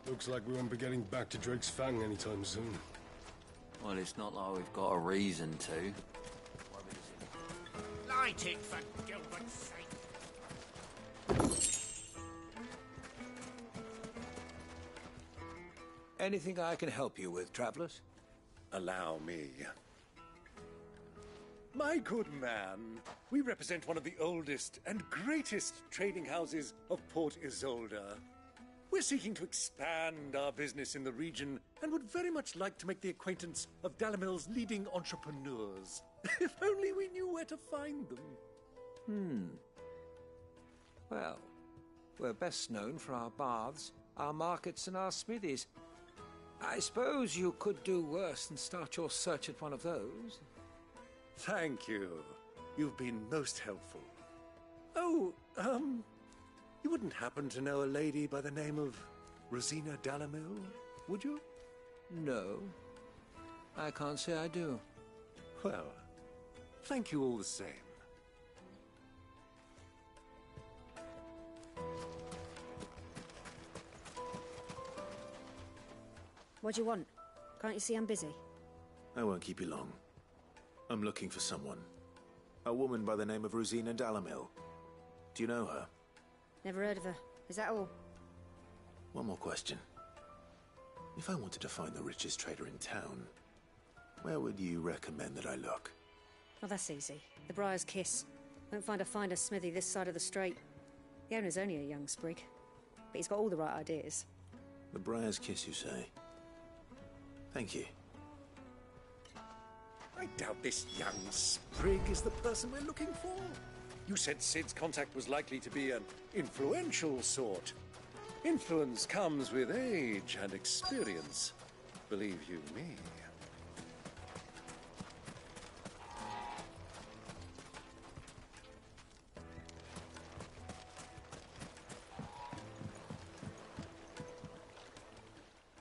Looks like we won't be getting back to Drake's Fang anytime soon. Well, it's not like we've got a reason to. Light it, for Gilbert's sake. Anything I can help you with, travelers? Allow me. My good man, we represent one of the oldest and greatest trading houses of Port Isolde. We're seeking to expand our business in the region and would very much like to make the acquaintance of Dalamil's leading entrepreneurs. If only we knew where to find them. Well, we're best known for our baths, our markets, and our smithies. I suppose you could do worse than start your search at one of those. Thank you. You've been most helpful. Oh, you wouldn't happen to know a lady by the name of Rosina Dalamil, would you? No, I can't say I do. Well, thank you all the same. What do you want? Can't you see I'm busy? I won't keep you long. I'm looking for someone. A woman by the name of Rosina Dalamil. Do you know her? Never heard of her. Is that all? One more question. If I wanted to find the richest trader in town, where would you recommend that I look? Oh, that's easy. The Briar's Kiss. Won't find a finer smithy this side of the strait. The owner's only a young sprig, but he's got all the right ideas. The Briar's Kiss, you say? Thank you. I doubt this young sprig is the person we're looking for. You said Sid's contact was likely to be an influential sort. Influence comes with age and experience, believe you me.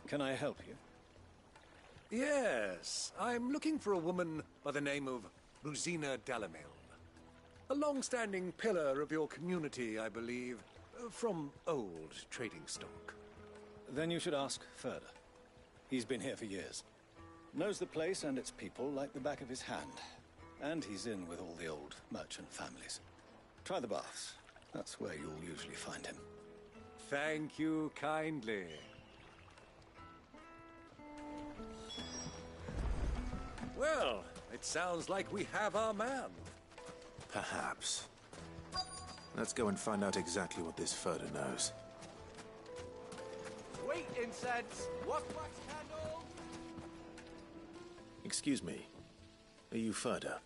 Can I help you? Yes, I'm looking for a woman by the name of Rosina Dalamil. A long-standing pillar of your community, I believe, from old trading stock. Then you should ask further. He's been here for years. Knows the place and its people like the back of his hand. And he's in with all the old merchant families. Try the baths. That's where you'll usually find him. Thank you kindly. Well, it sounds like we have our man. Perhaps. Let's go and find out exactly what this Furder knows. Wheat incense, wax candles. Excuse me. Are you Furder?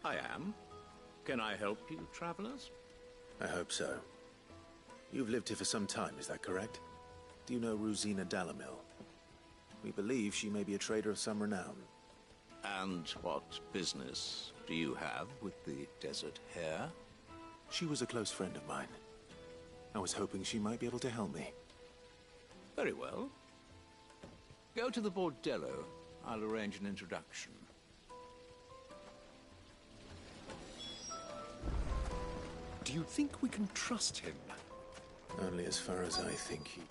I am. Can I help you, travelers? I hope so. You've lived here for some time, is that correct? Do you know Rosina Dalamil? We believe she may be a trader of some renown. And what business do you have with the desert hare? She was a close friend of mine. I was hoping she might be able to help me. Very well. Go to the bordello. I'll arrange an introduction. Do you think we can trust him? Only as far as I think he...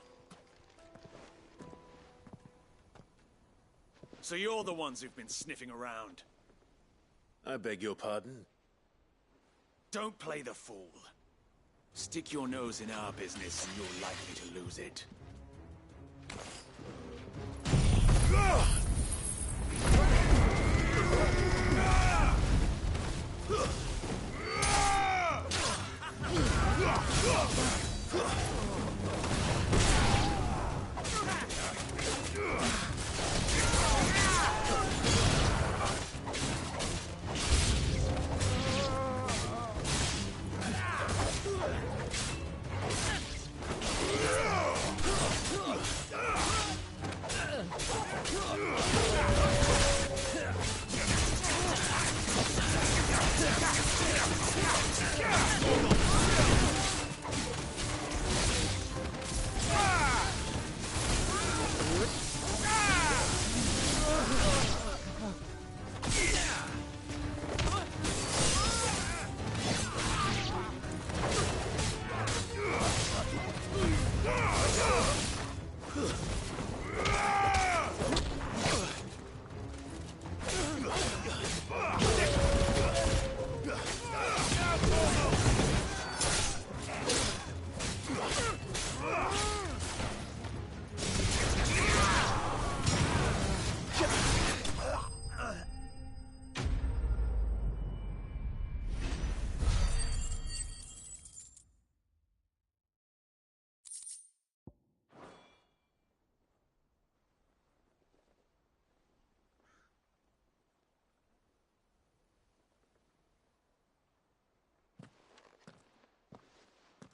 So you're the ones who've been sniffing around. I beg your pardon? Don't play the fool. Stick your nose in our business and you're likely to lose it.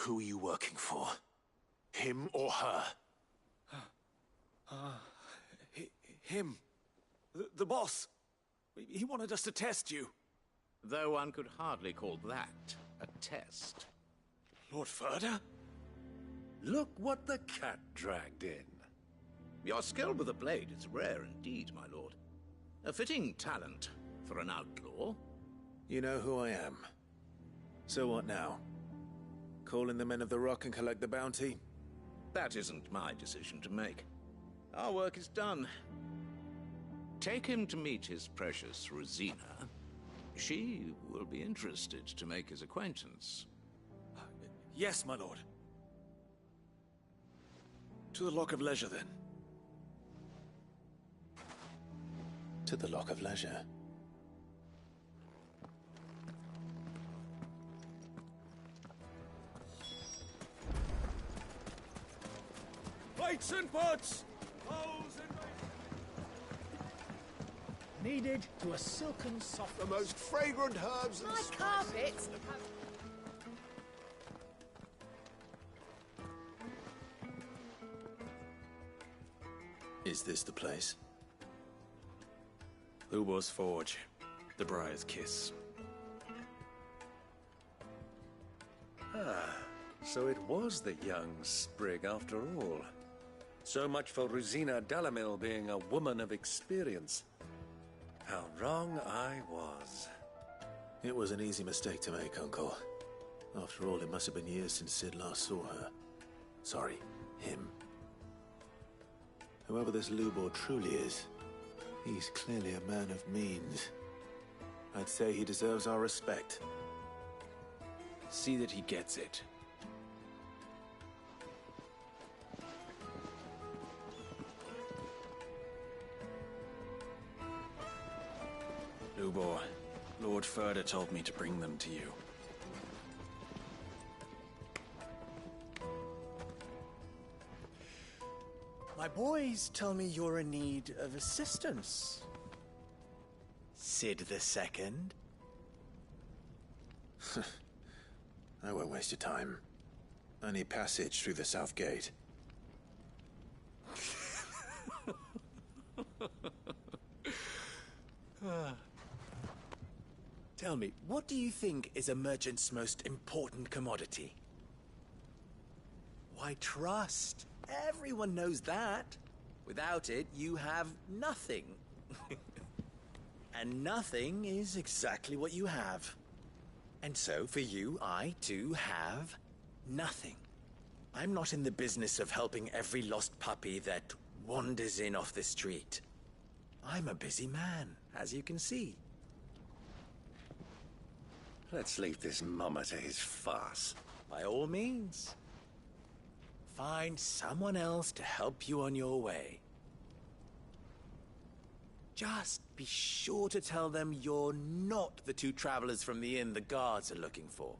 Who are you working for? Him or her? Him. The boss. He wanted us to test you. Though one could hardly call that a test. Lord Furder? Look what the cat dragged in. Your skill with the blade is rare indeed, my lord. A fitting talent for an outlaw. You know who I am. So what now? Call in the Men of the Rock and collect the bounty? That isn't my decision to make. Our work is done. Take him to meet his precious Rosina. She will be interested to make his acquaintance. Yes, my lord. To the Lock of Leisure, then. To the Lock of Leisure. Plates and pots! Needed to a silken soft. The most fragrant herbs and My spices. carpets. Is this the place? Lubor's Forge. The Briar's Kiss. So it was the young sprig after all. So much for Rosina Dalamil being a woman of experience. How wrong I was. It was an easy mistake to make, Uncle. After all, it must have been years since Sid last saw her. Sorry, him. Whoever this Lubor truly is, he's clearly a man of means. I'd say he deserves our respect. See that he gets it. Lubor, Lord Furder told me to bring them to you. My boys tell me you're in need of assistance. Sid the Second? I won't waste your time. I need passage through the south gate. Tell me, what do you think is a merchant's most important commodity? Why, trust. Everyone knows that. Without it, you have nothing. And nothing is exactly what you have. And so, for you, I, too, have nothing. I'm not in the business of helping every lost puppy that wanders in off the street. I'm a busy man, as you can see. Let's leave this mama to his farce. By all means. Find someone else to help you on your way. Just be sure to tell them you're not the two travelers from the inn the guards are looking for.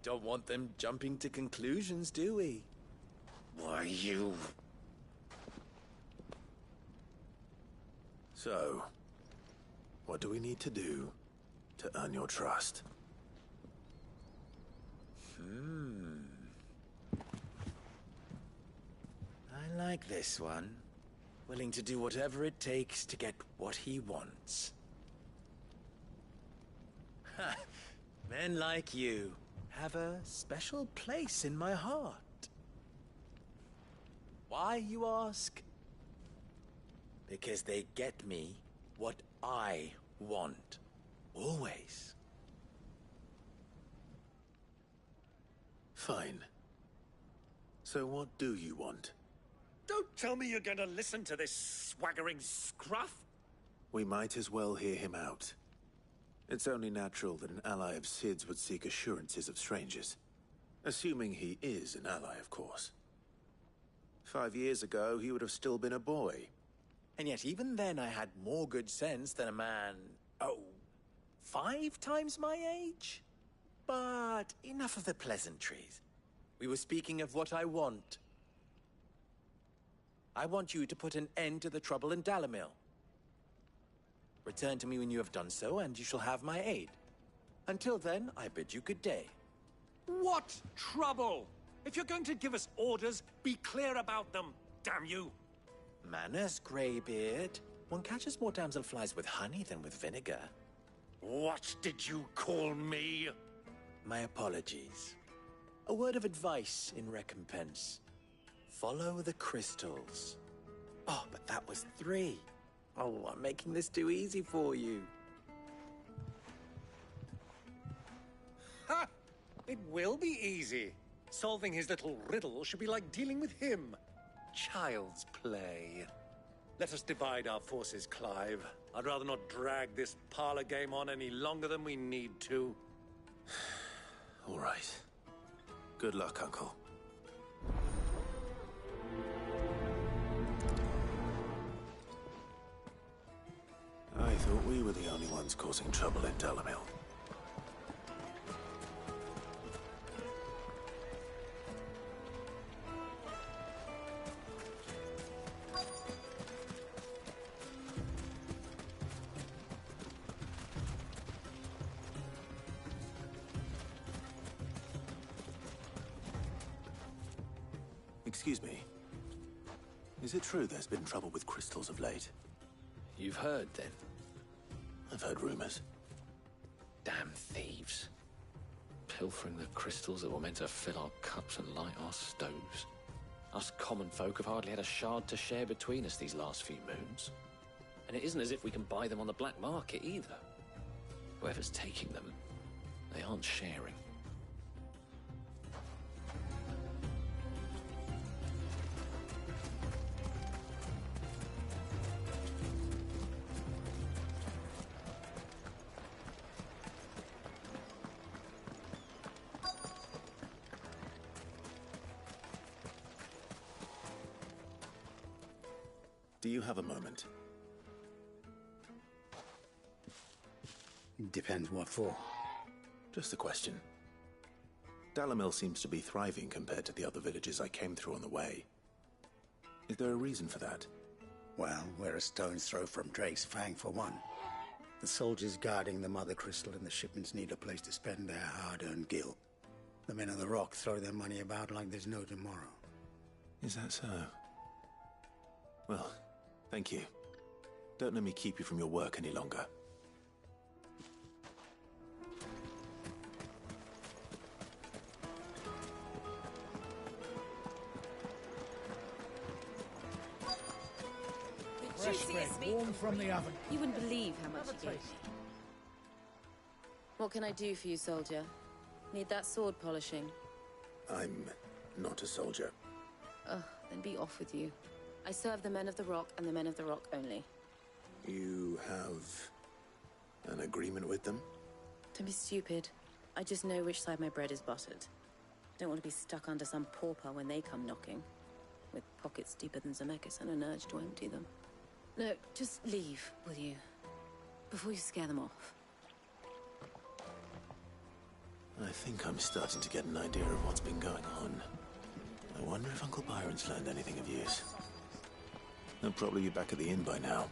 Don't want them jumping to conclusions, do we? Why, you... So, what do we need to do to earn your trust? I like this one. Willing to do whatever it takes to get what he wants. Ha! Men like you have a special place in my heart. Why, you ask? Because they get me what I want. Always. Fine. So what do you want? Don't tell me you're going to listen to this swaggering scruff. We might as well hear him out. It's only natural that an ally of Sid's would seek assurances of strangers. Assuming he is an ally, of course. 5 years ago, he would have still been a boy. And yet even then I had more good sense than a man, 5 times my age? But enough of the pleasantries. We were speaking of what I want. I want you to put an end to the trouble in Dalamil. Return to me when you have done so, and you shall have my aid. Until then, I bid you good day. What trouble? If you're going to give us orders, be clear about them, damn you! Manners, Greybeard. One catches more damselflies with honey than with vinegar. What did you call me? My apologies. A word of advice in recompense. Follow the crystals. Oh, but that was 3. Oh, I'm making this too easy for you. Ha! It will be easy. Solving his little riddle should be like dealing with him. Child's play. Let us divide our forces, Clive. I'd rather not drag this parlor game on any longer than we need to. All right. Good luck, Uncle. I thought we were the only ones causing trouble in Dalamil. Excuse me. Is it true there's been trouble with crystals of late? You've heard, then? I've heard rumors. Damn thieves. Pilfering the crystals that were meant to fill our cups and light our stoves. Us common folk have hardly had a shard to share between us these last few moons. And it isn't as if we can buy them on the black market either. Whoever's taking them, they aren't sharing. Do you have a moment? Depends what for. Just a question. Dalamil seems to be thriving compared to the other villages I came through on the way. Is there a reason for that? Well, we're a stone's throw from Drake's Fang, for one. The soldiers guarding the Mother Crystal and the shipments need a place to spend their hard-earned gil. The men of the Rock throw their money about like there's no tomorrow. Is that so? Well, thank you. Don't let me keep you from your work any longer. Fresh bread, warm from the oven. You wouldn't believe how much he gave me. What can I do for you, soldier? Need that sword polishing? I'm not a soldier. Ugh, then be off with you. I serve the men of the Rock and the men of the Rock only. You have an agreement with them? Don't be stupid. I just know which side my bread is buttered. Don't want to be stuck under some pauper when they come knocking. With pockets deeper than Zemeckis and an urge to empty them. No, just leave, will you? Before you scare them off. I think I'm starting to get an idea of what's been going on. I wonder if Uncle Byron's learned anything of use. They'll probably be back at the inn by now.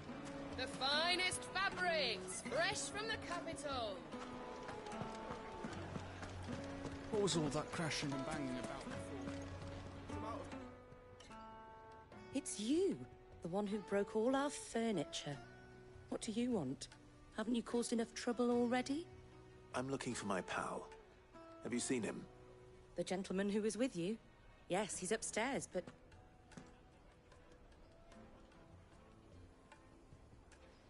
The finest fabrics, fresh from the capital. What was all that crashing and banging about before? It's you, the one who broke all our furniture. What do you want? Haven't you caused enough trouble already? I'm looking for my pal. Have you seen him? The gentleman who was with you? Yes, he's upstairs, but...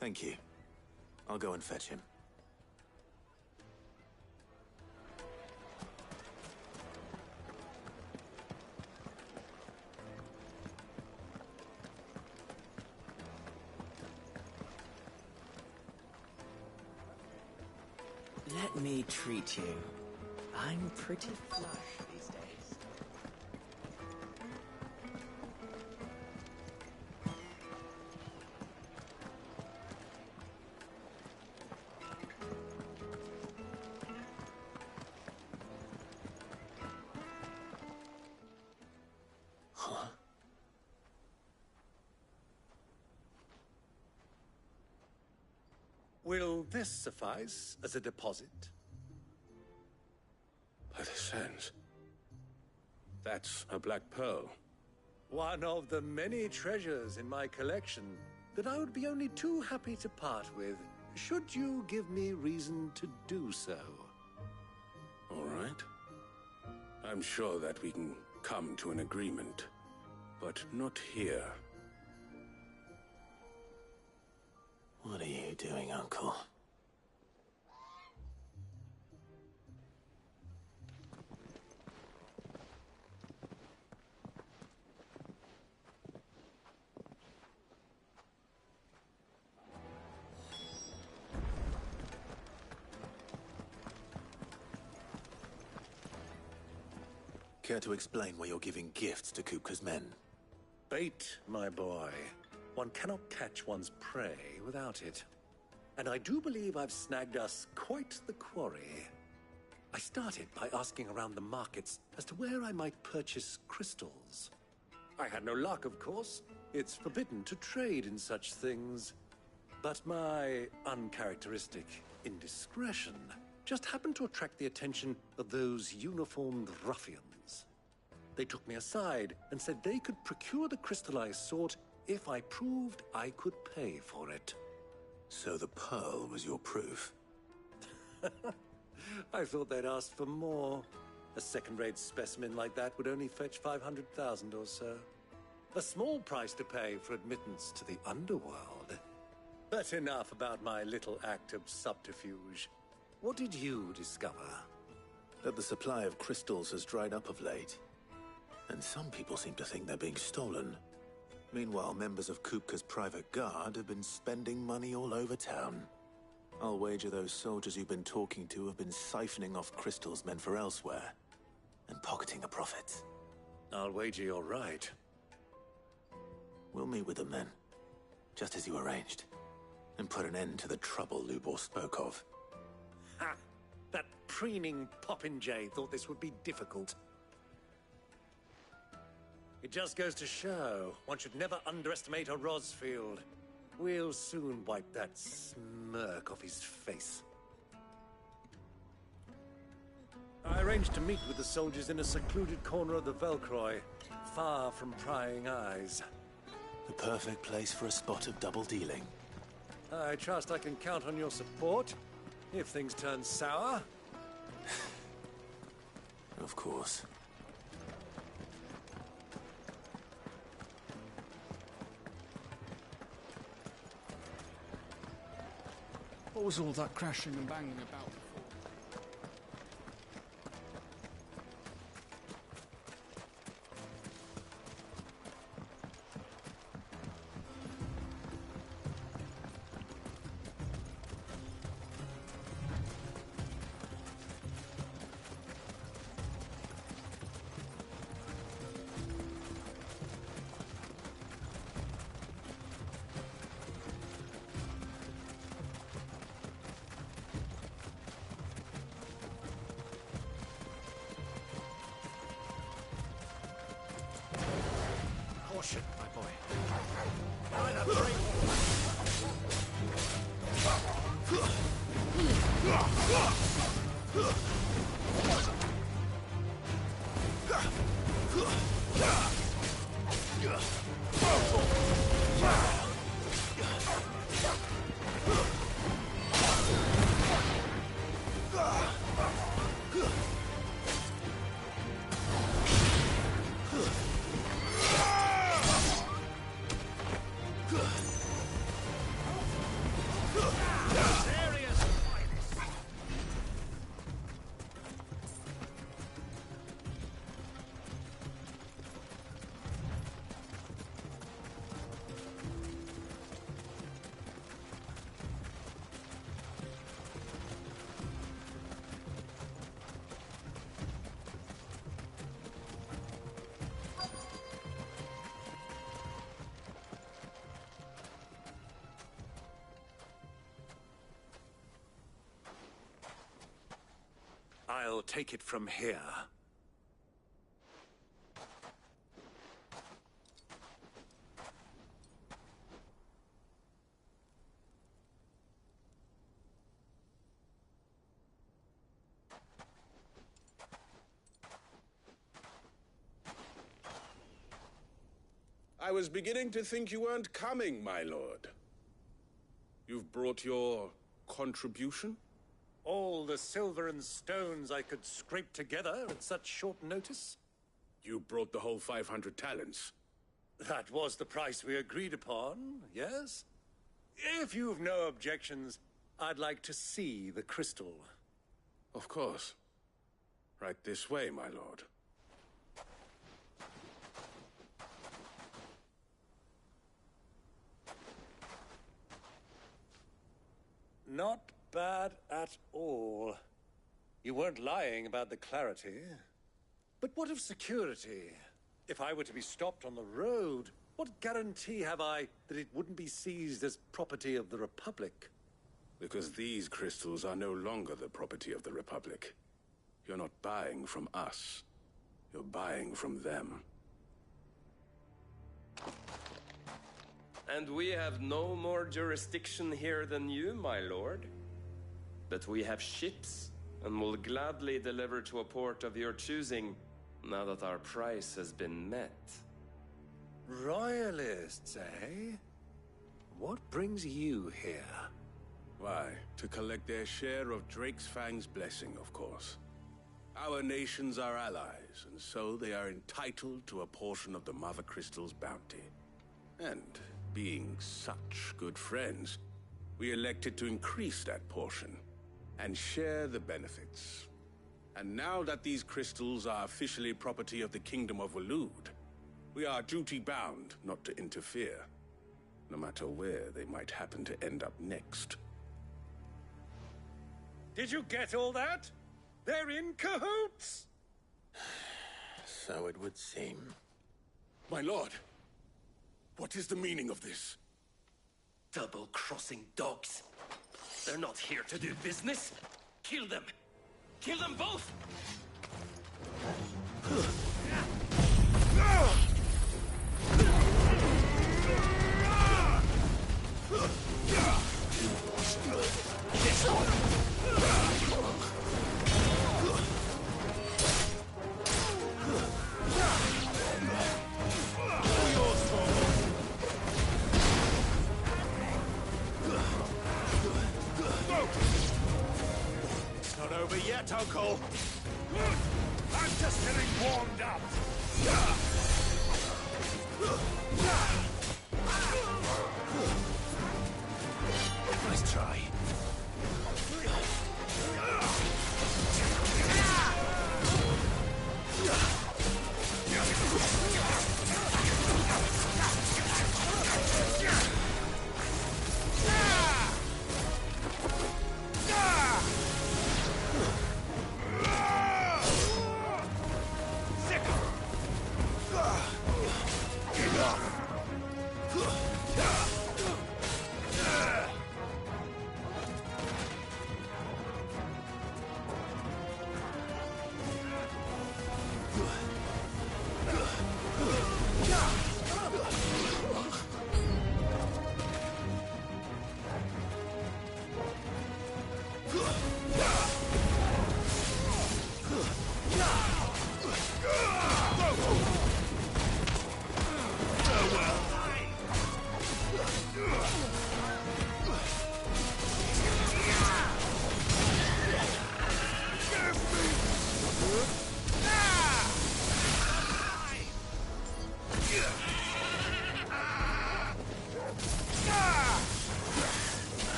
Thank you. I'll go and fetch him. Let me treat you. I'm pretty flush these days. Huh? Will this suffice as a deposit? By the sands. That's a black pearl. One of the many treasures in my collection that I would be only too happy to part with, should you give me reason to do so. All right. I'm sure that we can come to an agreement, but not here. What are you doing, Uncle? Care to explain why you're giving gifts to Kupka's men? Bait, my boy. One cannot catch one's prey without it. And I do believe I've snagged us quite the quarry. I started by asking around the markets as to where I might purchase crystals. I had no luck, of course. It's forbidden to trade in such things. But my uncharacteristic indiscretion just happened to attract the attention of those uniformed ruffians. They took me aside and said they could procure the crystal I sought if I proved I could pay for it. So the pearl was your proof? I thought they'd asked for more. A second-rate specimen like that would only fetch 500,000 or so. A small price to pay for admittance to the underworld. But enough about my little act of subterfuge. What did you discover? That the supply of crystals has dried up of late. And some people seem to think they're being stolen. Meanwhile, members of Kupka's private guard have been spending money all over town. I'll wager those soldiers you've been talking to have been siphoning off crystals meant for elsewhere, and pocketing the profits. I'll wager you're right. We'll meet with them then, just as you arranged, and put an end to the trouble Lubor spoke of. Ha! That preening popinjay thought this would be difficult. It just goes to show, one should never underestimate a Rosfield. We'll soon wipe that smirk off his face. I arranged to meet with the soldiers in a secluded corner of the Velcroy, far from prying eyes. The perfect place for a spot of double dealing. I trust I can count on your support, if things turn sour. Of course. What was all that crashing and banging about before? Caution, my boy. Line up straight. I'll take it from here. I was beginning to think you weren't coming, my lord. You've brought your contribution? All the silver and stones I could scrape together at such short notice? You brought the whole 500 talents. That was the price we agreed upon, yes? If you've no objections, I'd like to see the crystal. Of course. Right this way, my lord. Not bad at all. You weren't lying about the clarity. But what of security? If I were to be stopped on the road, what guarantee have I that it wouldn't be seized as property of the Republic? Because these crystals are no longer the property of the Republic. You're not buying from us. You're buying from them. And we have no more jurisdiction here than you, my lord. But we have ships, and will gladly deliver to a port of your choosing, now that our price has been met. Royalists, eh? What brings you here? Why, to collect their share of Drake's Fang's blessing, of course. Our nations are allies, and so they are entitled to a portion of the Mother Crystal's bounty. And being such good friends, we elected to increase that portion and share the benefits. And now that these crystals are officially property of the Kingdom of Waloed, we are duty-bound not to interfere, no matter where they might happen to end up next. Did you get all that? They're in cahoots! So it would seem. My lord, what is the meaning of this? Double-crossing dogs. They're not here to do business. Kill them! Kill them both! It's not over yet, Uncle. I'm just getting warmed up. Nice try.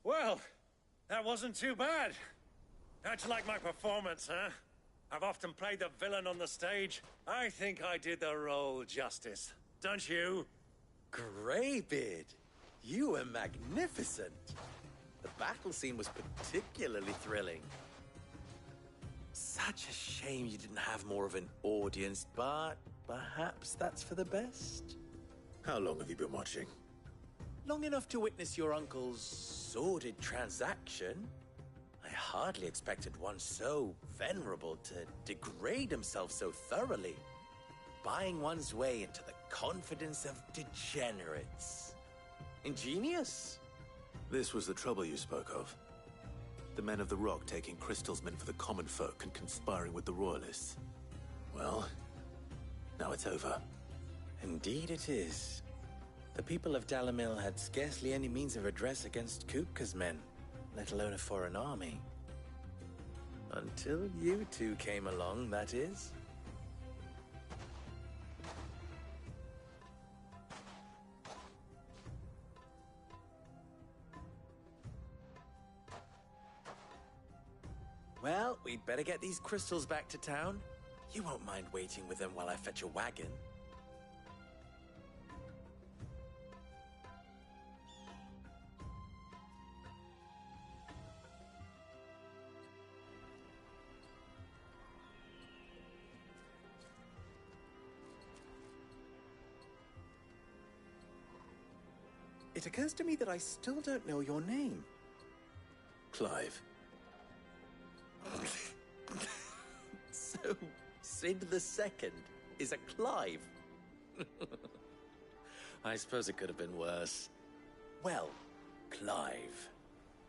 Well, that wasn't too bad. How'd you like my performance, huh? I've often played the villain on the stage. I think I did the role justice. Don't you? Greybeard, you were magnificent. The battle scene was particularly thrilling. Such a shame you didn't have more of an audience, but perhaps that's for the best. How long have you been watching? Long enough to witness your uncle's sordid transaction. I hardly expected one so venerable to degrade himself so thoroughly. buying one's way into the confidence of degenerates. Ingenious. This was the trouble you spoke of. The men of the Rock taking Crystal's men for the common folk and conspiring with the Royalists. Well, now it's over. Indeed it is. The people of Dalamil had scarcely any means of redress against Kupka's men, let alone a foreign army. Until you two came along, that is. Well, we'd better get these crystals back to town. You won't mind waiting with them while I fetch a wagon. It occurs to me that I still don't know your name. Clive. So, Sid the Second is a Clive. I suppose it could have been worse. Well, Clive,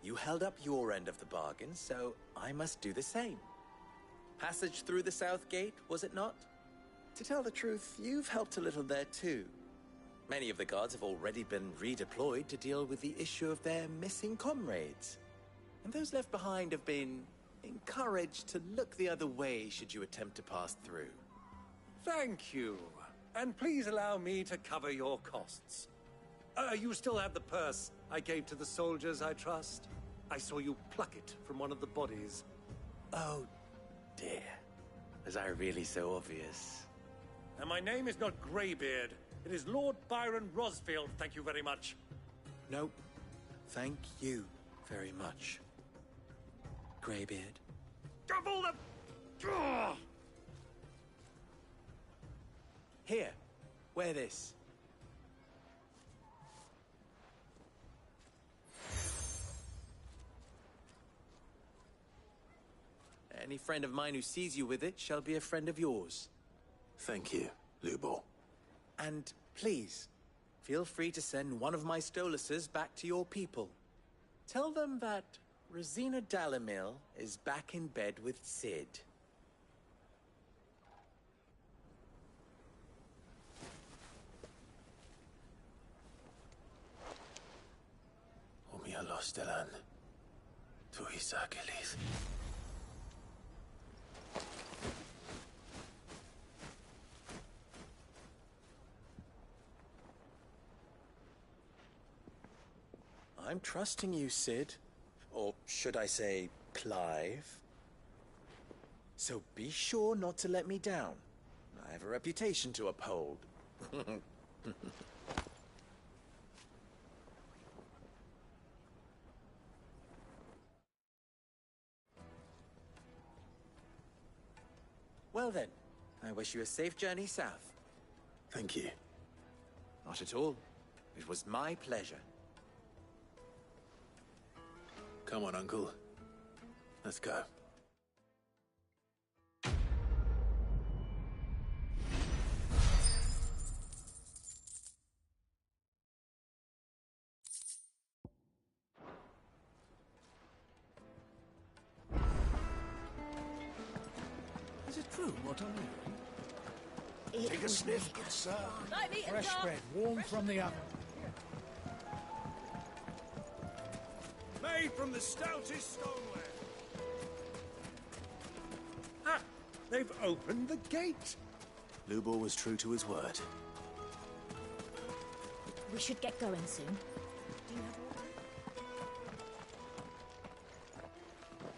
you held up your end of the bargain, so I must do the same. Passage through the South Gate, was it not? To tell the truth, you've helped a little there too. Many of the guards have already been redeployed to deal with the issue of their missing comrades. And those left behind have been encouraged to look the other way should you attempt to pass through. Thank you. And please allow me to cover your costs. You still have the purse I gave to the soldiers, I trust? I saw you pluck it from one of the bodies. Oh, dear. Was I really so obvious? And my name is not Greybeard. It is Lord Byron Rosfield, thank you very much. No, thank you very much, Greybeard. Double the... Ugh! Here, wear this. Any friend of mine who sees you with it shall be a friend of yours. Thank you, Lubor. And please, feel free to send one of my Stoluses back to your people. Tell them that Rosina Dalamil is back in bed with Sid. Omia Lostelan. Tu Isakelis. I'm trusting you, Sid. Or should I say, Clive? So be sure not to let me down. I have a reputation to uphold. Well then, I wish you a safe journey south. Thank you. Not at all. It was my pleasure. Come on, Uncle. Let's go. Is it true what I'm hearing? Take a sniff, good sir. Fresh bread, warm from the oven. Made from the stoutest stoneware. Ah! They've opened the gate. Lubor was true to his word. We should get going soon. Do you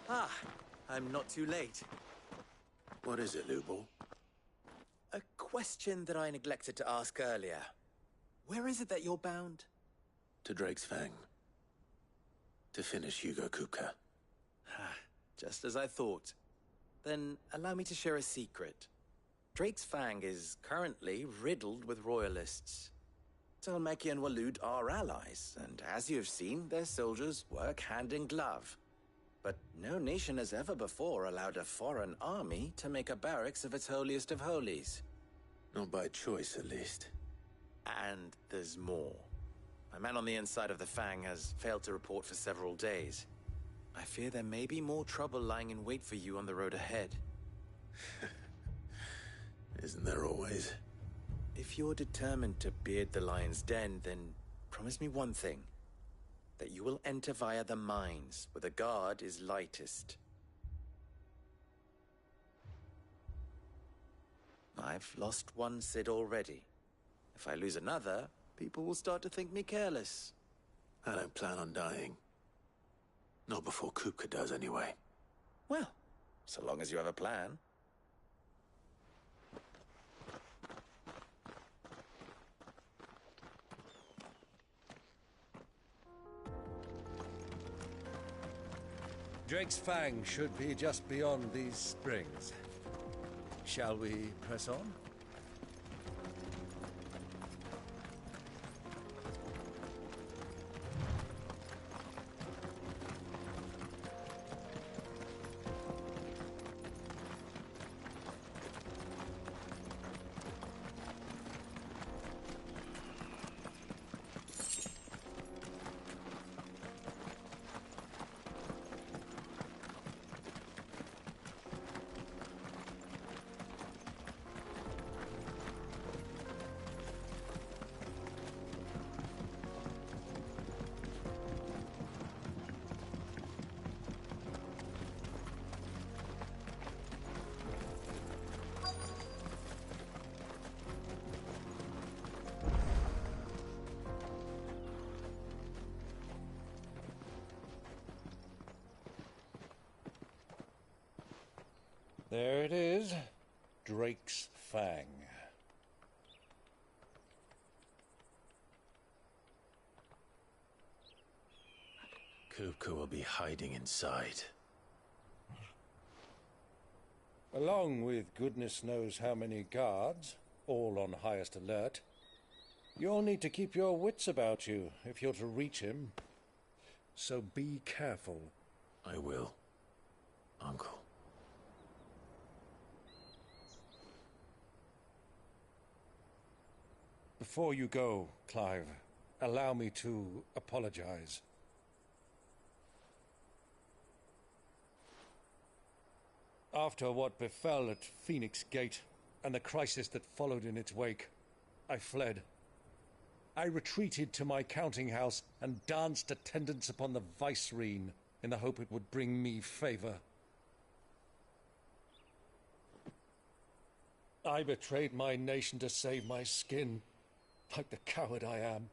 have I'm not too late. What is it, Lubor? A question that I neglected to ask earlier. Where is it that you're bound? To Drake's Fang. To finish Hugo Kupka. Just as I thought. Then allow me to share a secret. Drake's Fang is currently riddled with royalists. Talmeki and Walud are allies, and as you have seen, their soldiers work hand in glove. But no nation has ever before allowed a foreign army to make a barracks of its holiest of holies. Not by choice, at least. And there's more. My man on the inside of the Fang has failed to report for several days. I fear there may be more trouble lying in wait for you on the road ahead. Isn't there always? If you're determined to beard the lion's den, then promise me one thing. That you will enter via the mines, where the guard is lightest. I've lost one Cid already. If I lose another, people will start to think me careless. I don't plan on dying. Not before Kupka does, anyway. Well, so long as you have a plan. Drake's Fang should be just beyond these springs. Shall we press on? There it is, Drake's Fang. Kupka will be hiding inside. Along with goodness knows how many guards, all on highest alert. You'll need to keep your wits about you if you're to reach him. So be careful. I will, Uncle. Before you go, Clive, allow me to apologize. After what befell at Phoenix Gate and the crisis that followed in its wake, I fled. I retreated to my counting house and danced attendance upon the vicereine in the hope it would bring me favor. I betrayed my nation to save my skin, like the coward I am.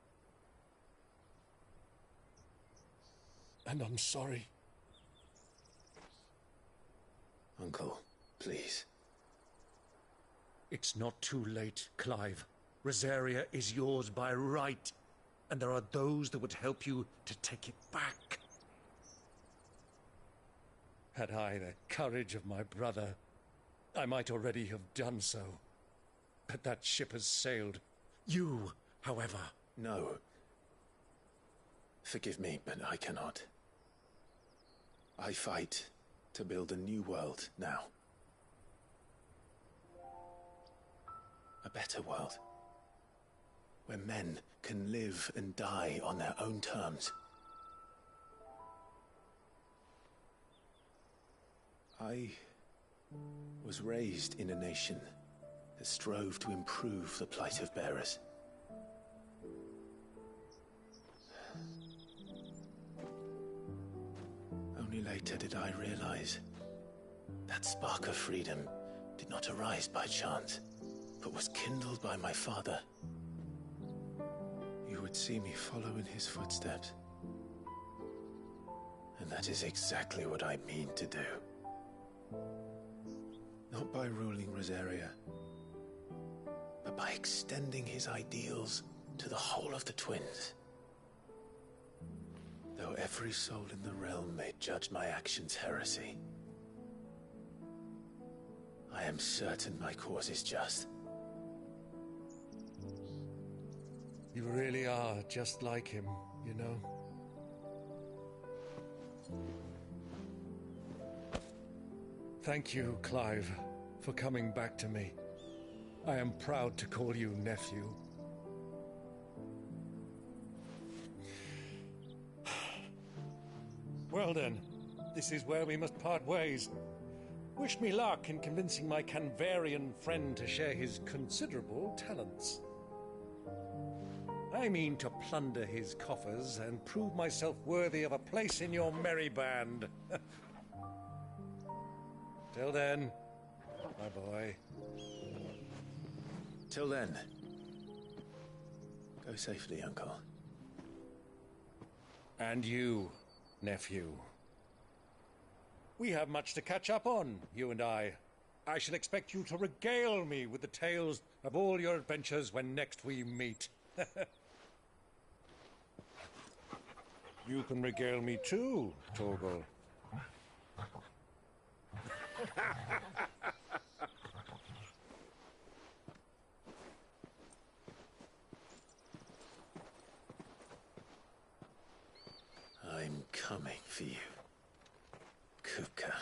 And I'm sorry. Uncle, please. It's not too late, Clive. Rosaria is yours by right, and there are those that would help you to take it back. Had I the courage of my brother, I might already have done so. But that ship has sailed. You, however... No. Forgive me, but I cannot. I fight to build a new world now. A better world. Where men can live and die on their own terms. I was raised in a nation that strove to improve the plight of bearers. Only later did I realize that spark of freedom did not arise by chance, but was kindled by my father. You would see me follow in his footsteps. And that is exactly what I mean to do. Not by ruling Rosaria, but by extending his ideals to the whole of the twins. Though every soul in the realm may judge my actions heresy, I am certain my cause is just. You really are just like him, you know? Thank you, Clive, for coming back to me. I am proud to call you nephew. Well then, this is where we must part ways. Wish me luck in convincing my Canvarian friend to share his considerable talents. I mean to plunder his coffers and prove myself worthy of a place in your merry band. Till then, my boy. Till then, go safely, Uncle. And you, nephew. We have much to catch up on, you and I. I shall expect you to regale me with the tales of all your adventures when next we meet. You can regale me too, Torgal. I'm coming for you, Kupka.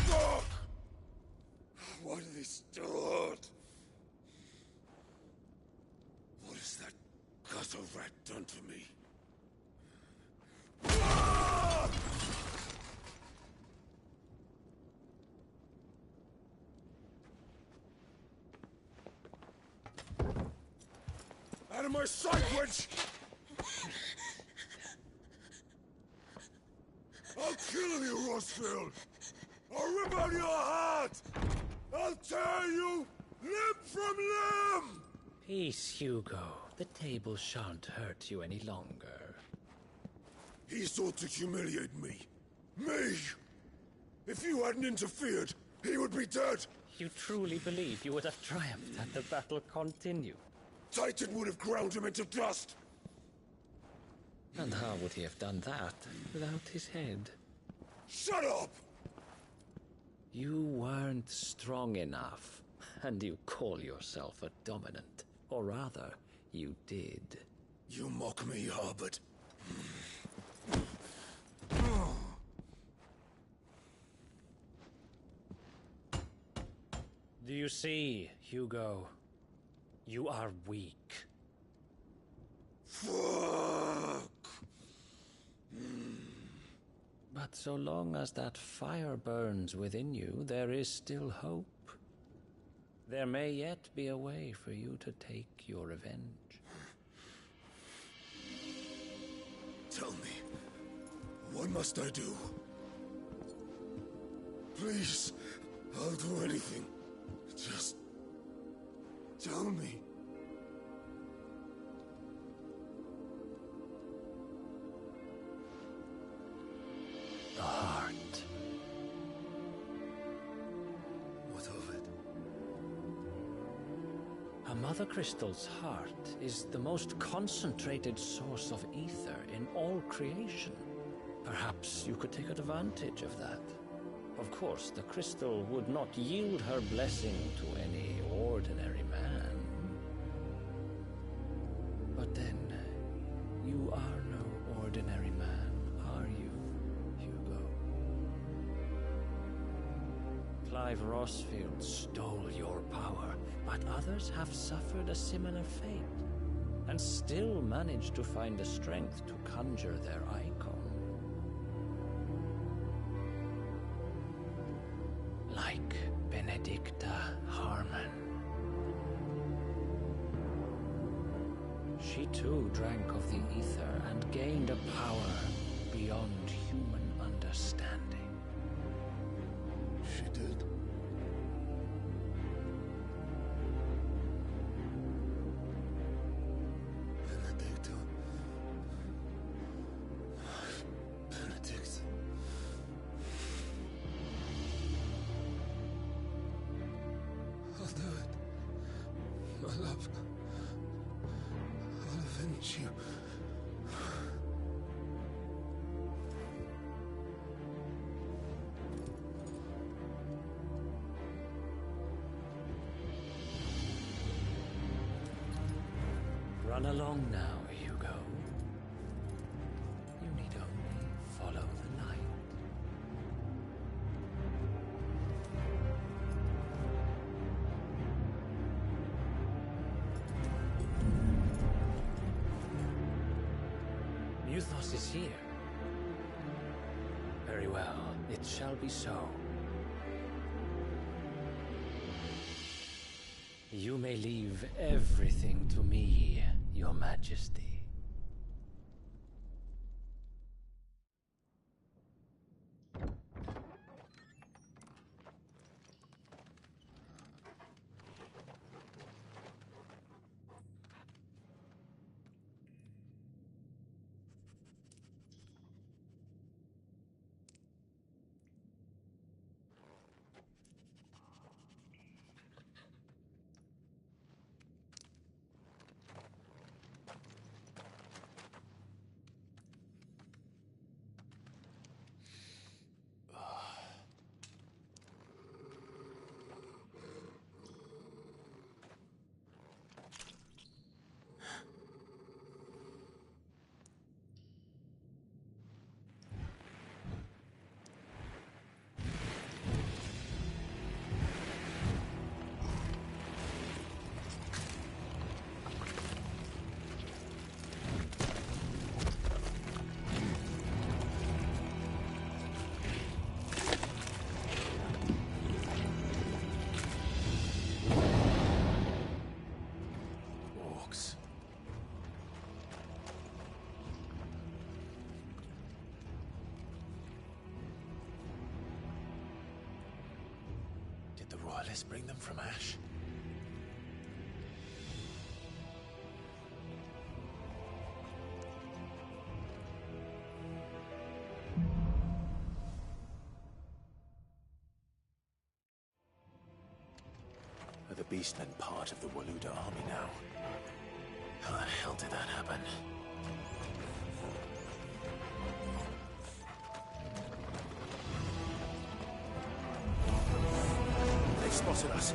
Fuck! Why do they start? What has that gutter rat done to me? Out of my sight, witch! I'll kill you, Rossfield! I'll rip out your heart! I'll tear you limb from limb! Peace, Hugo. The table shan't hurt you any longer. He sought to humiliate me. Me! If you hadn't interfered, he would be dead! You truly believe you would have triumphed had the battle continued? Titan would have ground him into dust! And how would he have done that without his head? Shut up! You weren't strong enough, and you call yourself a dominant. Or rather, you did. You mock me, Harbert. Do you see, Hugo? You are weak. Fuck! But so long as that fire burns within you, there is still hope. There may yet be a way for you to take your revenge. Tell me, what must I do? Please, I'll do anything. Just tell me. The heart. What of it? A Mother Crystal's heart is the most concentrated source of ether in all creation. Perhaps you could take advantage of that. Of course, the crystal would not yield her blessing to any ordinary man. But then, you are no ordinary man, are you, Hugo? Clive Rossfield stole your power, but others have suffered a similar fate, and still managed to find the strength to conjure their icon. Like Benedict. Benedicta Harmon. She too drank of the ether and gained a power beyond human understanding. She did. Benedicta. Benedict. I'll do it. My love. I'll avenge you. Run along now, Hugo. You need only follow the light. Muthos is here. Very well, it shall be so. You may leave everything to me, Your Majesty. Let's bring them from Ash. Are the beastmen part of the Waluda army now? How the hell did that happen? They spotted us.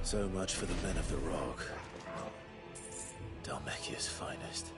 So much for the men of the Rock. Dhalmekia's finest.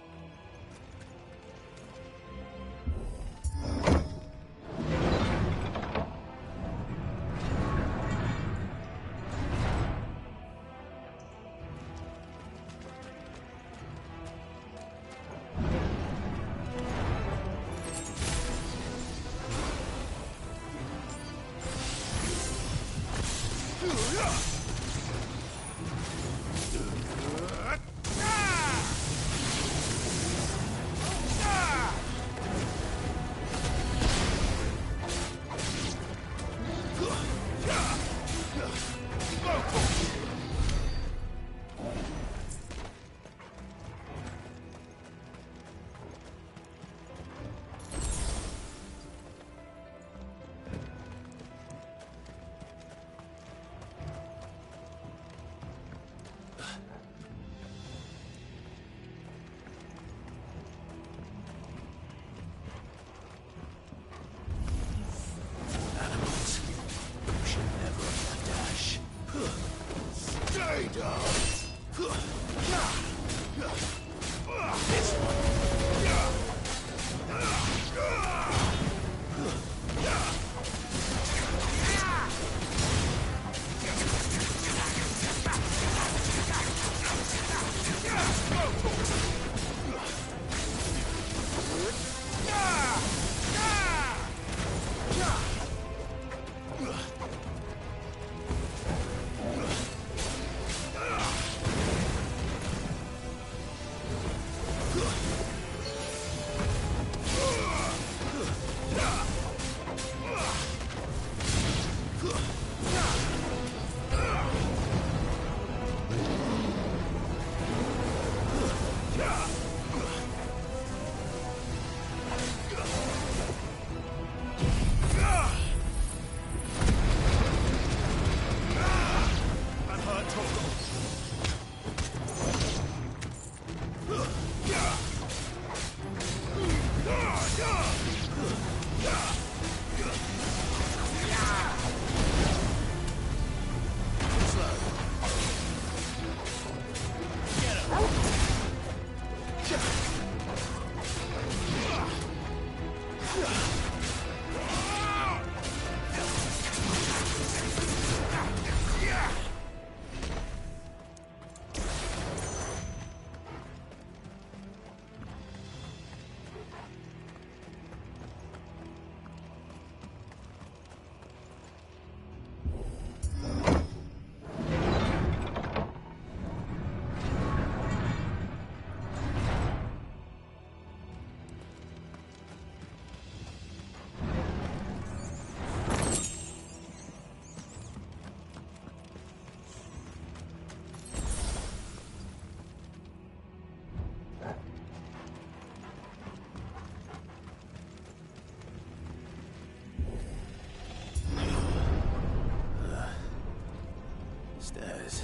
Stairs.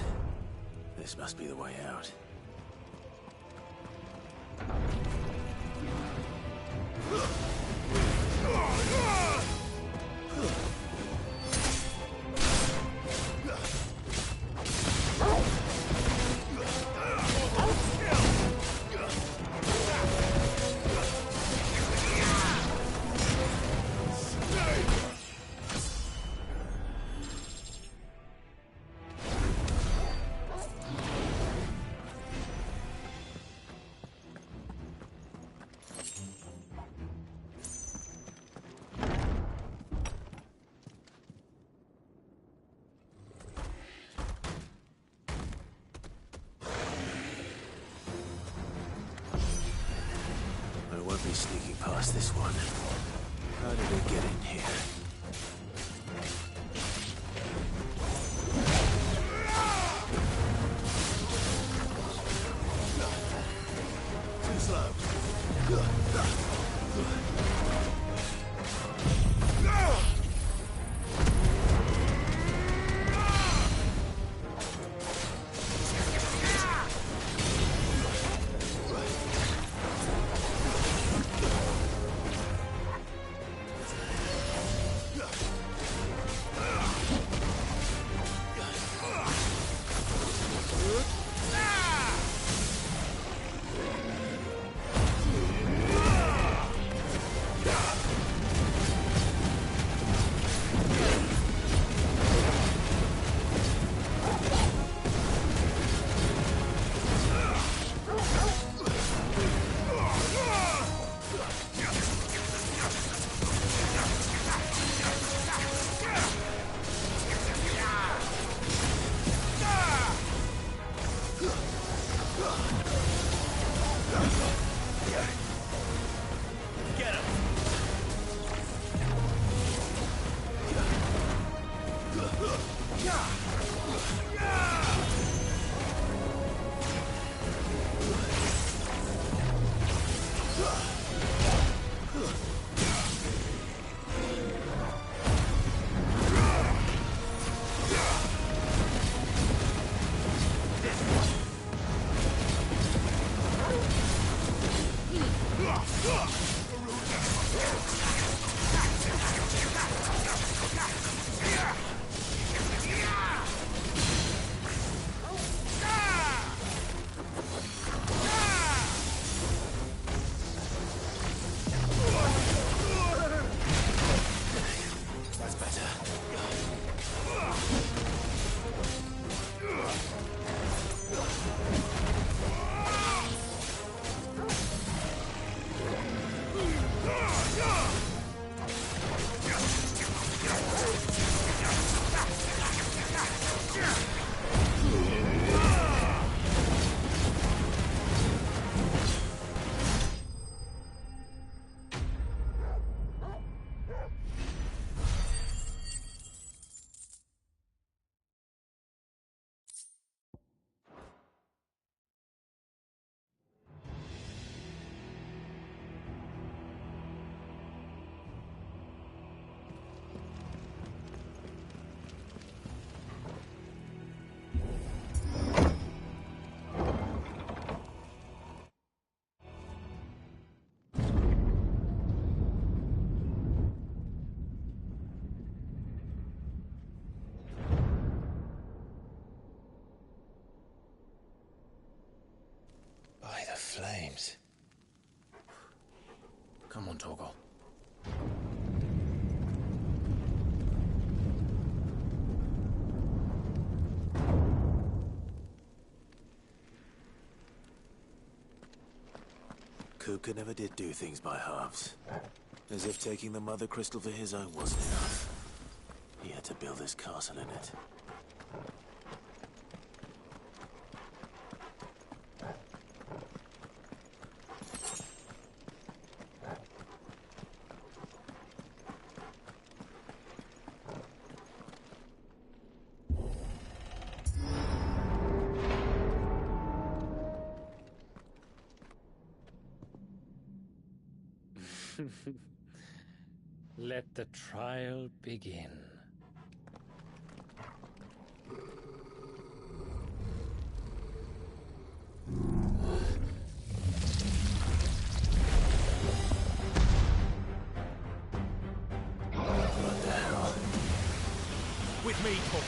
This must be the way out. I won't be sneaking past this one. How did they get in here? Too slow. That's better. By the flames. Come on, Torgal. Kuka never did do things by halves. As if taking the Mother Crystal for his own wasn't enough. He had to build his castle in it. Let the trial begin. What the hell? With me, Paul.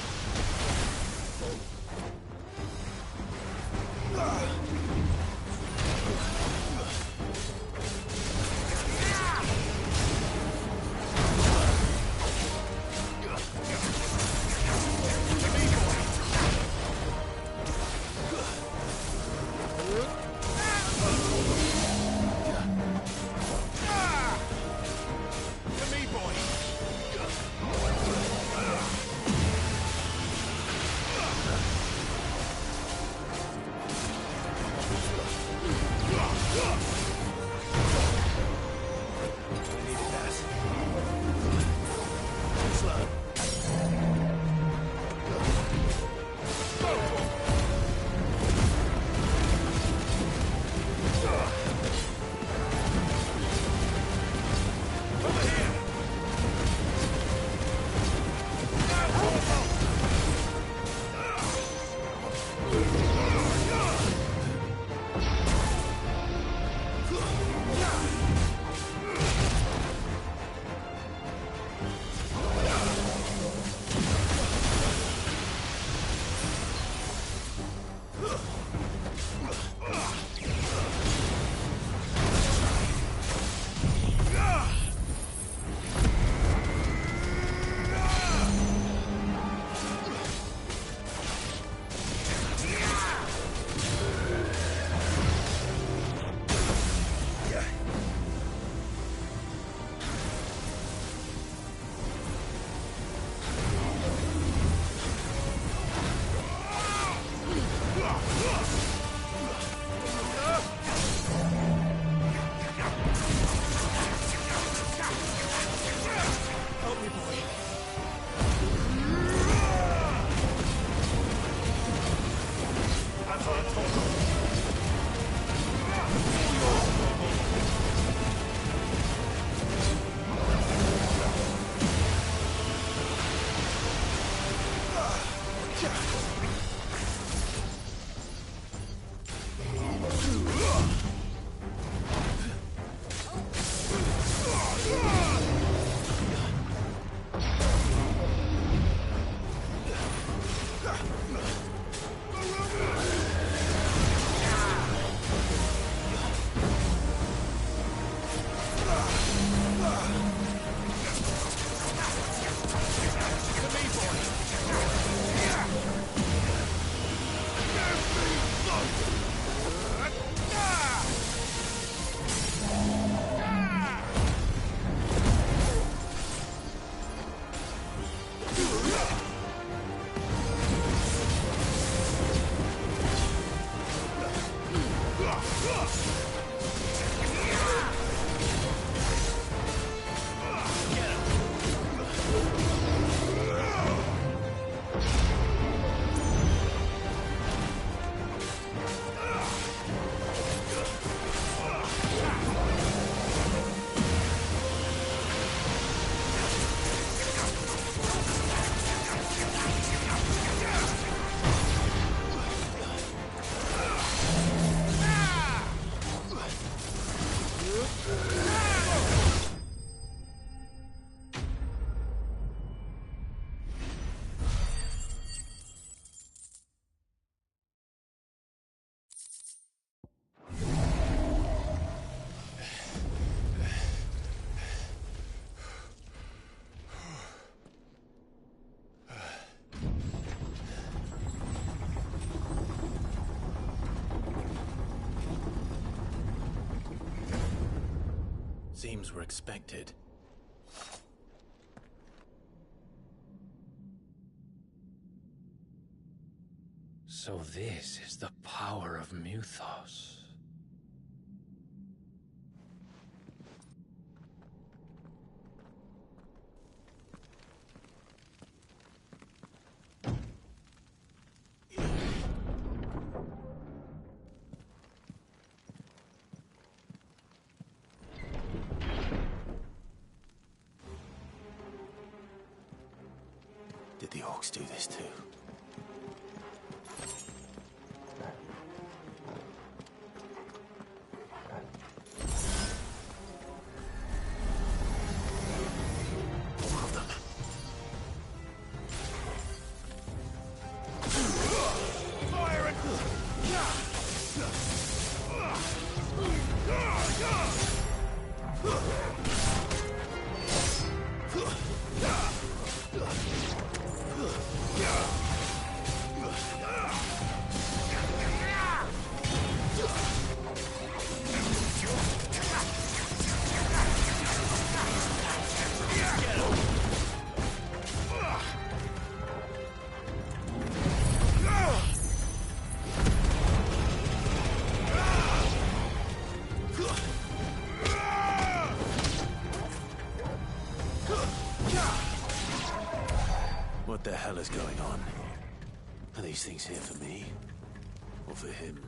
Seems we're expected. So this is the power of Muthos. Did the orcs do this too? More of them. Fire it! What the hell is going on? Are these things here for me? Or for him?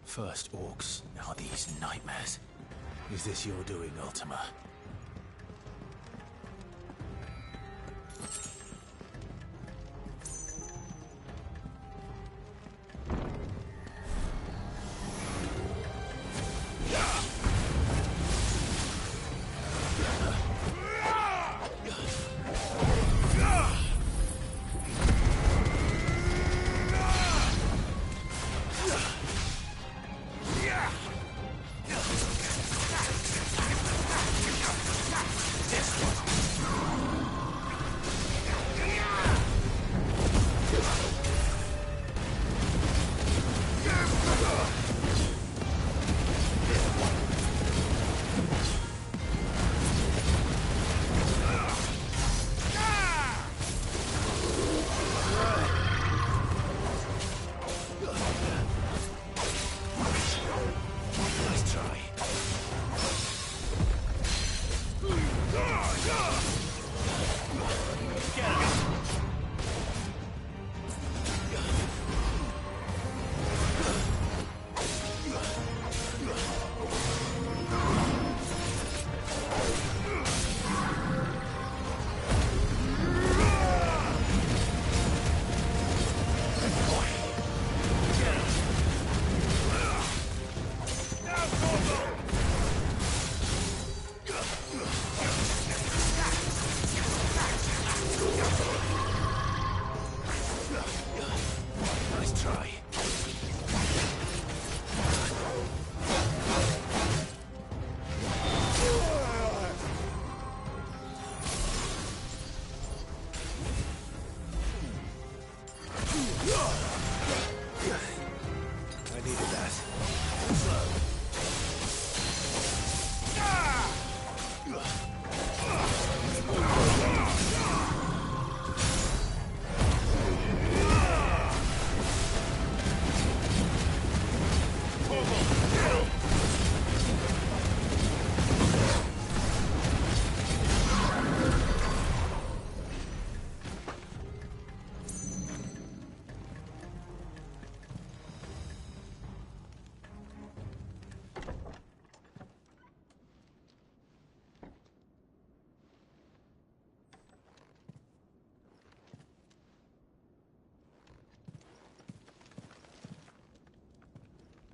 First orcs, now these nightmares. Is this your doing, Ultima? I needed that.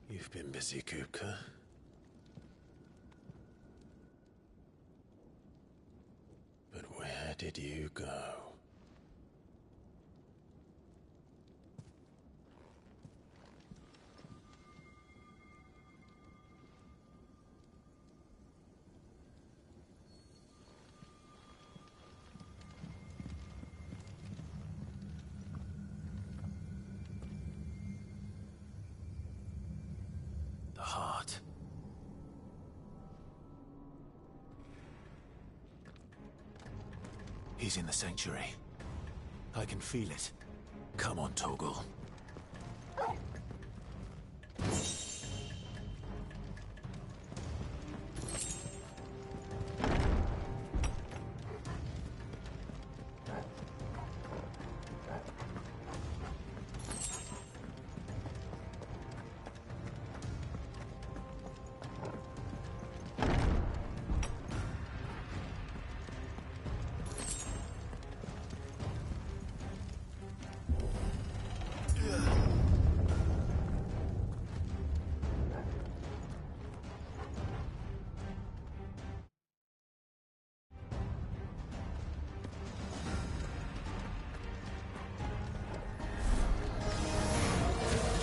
You've been busy, Kupka. But where did you go? The heart. He's in the sanctuary. I can feel it. Come on, Torgal.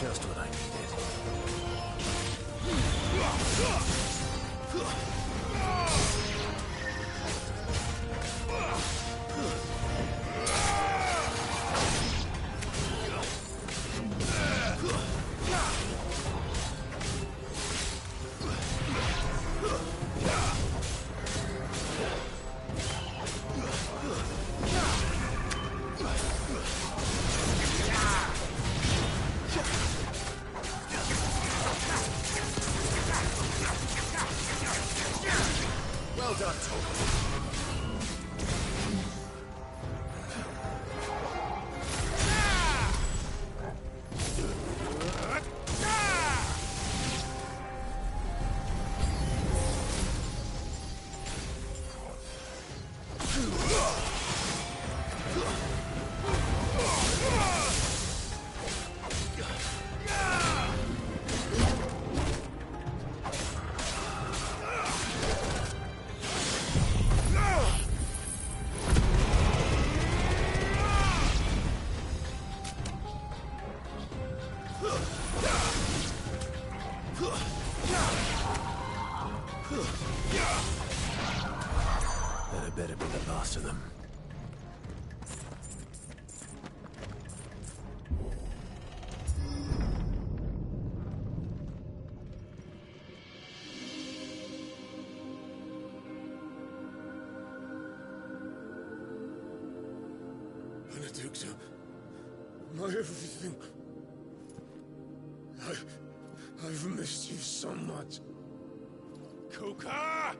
Just what I needed. Well done, Torgal. That had better be the last of them. Benedicta, my everything. I've missed you so much. Kuka!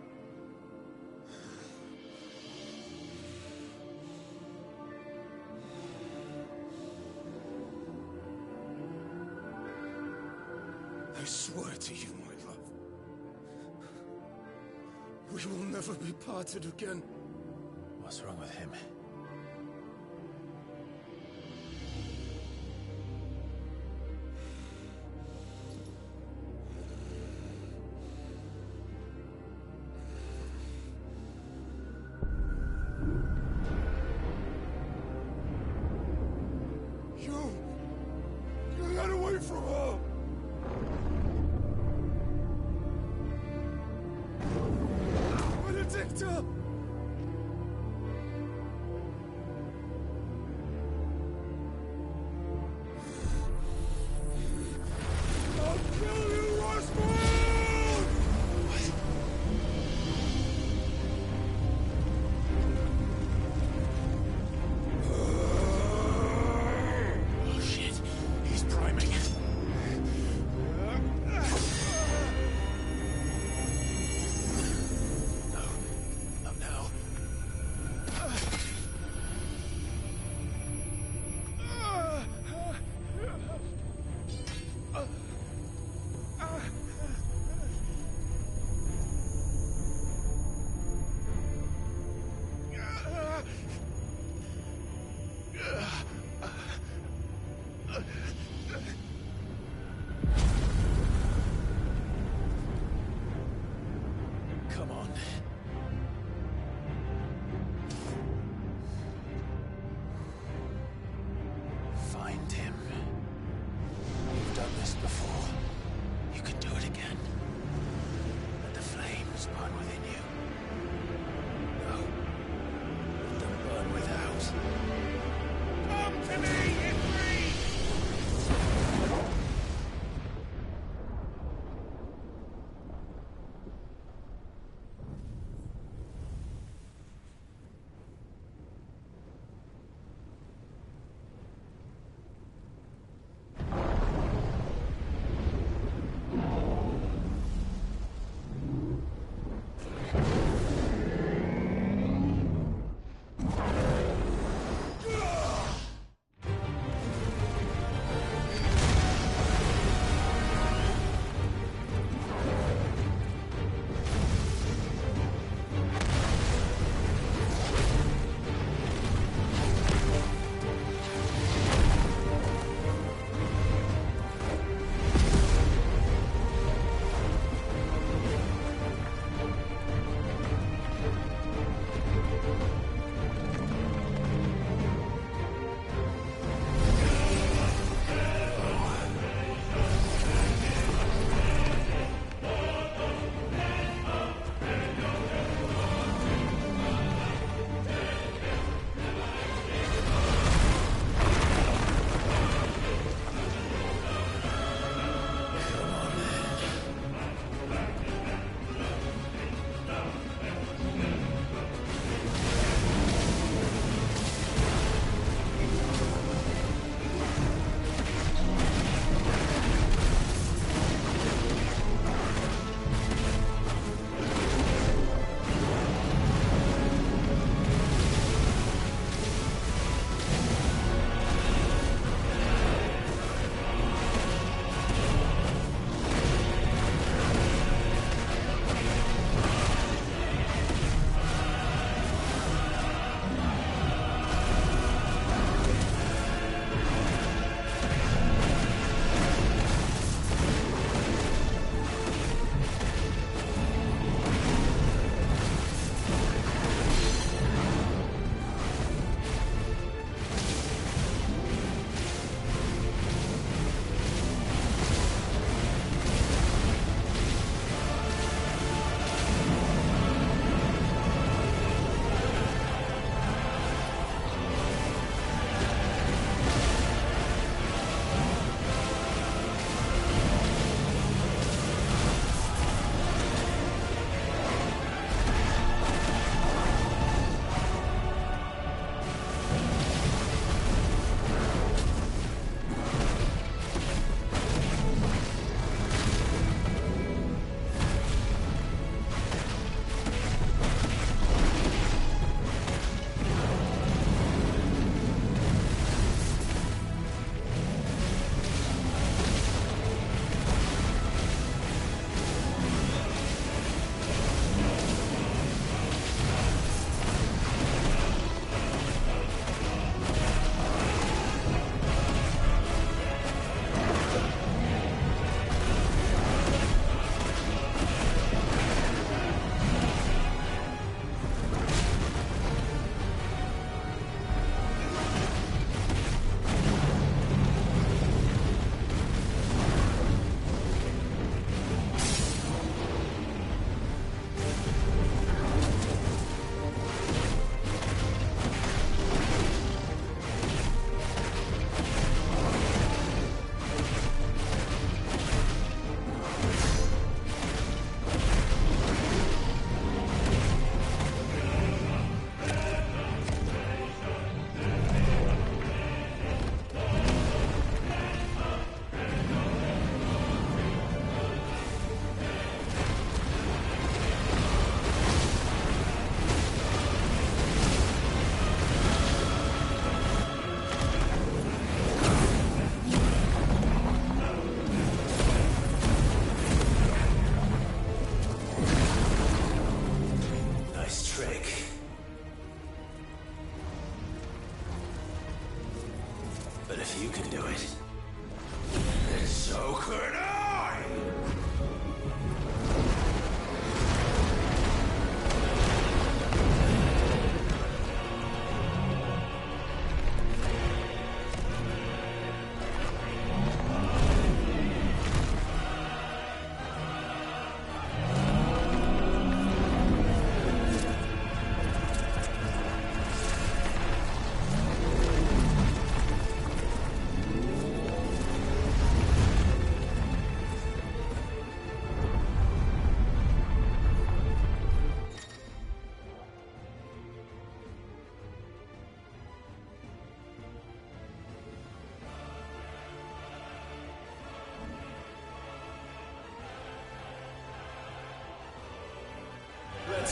I swear to you, my love, we will never be parted again. What's wrong with him? You got away from her! Benedicta! burn within you. No. Let them burn without. Come to me, Ifrit!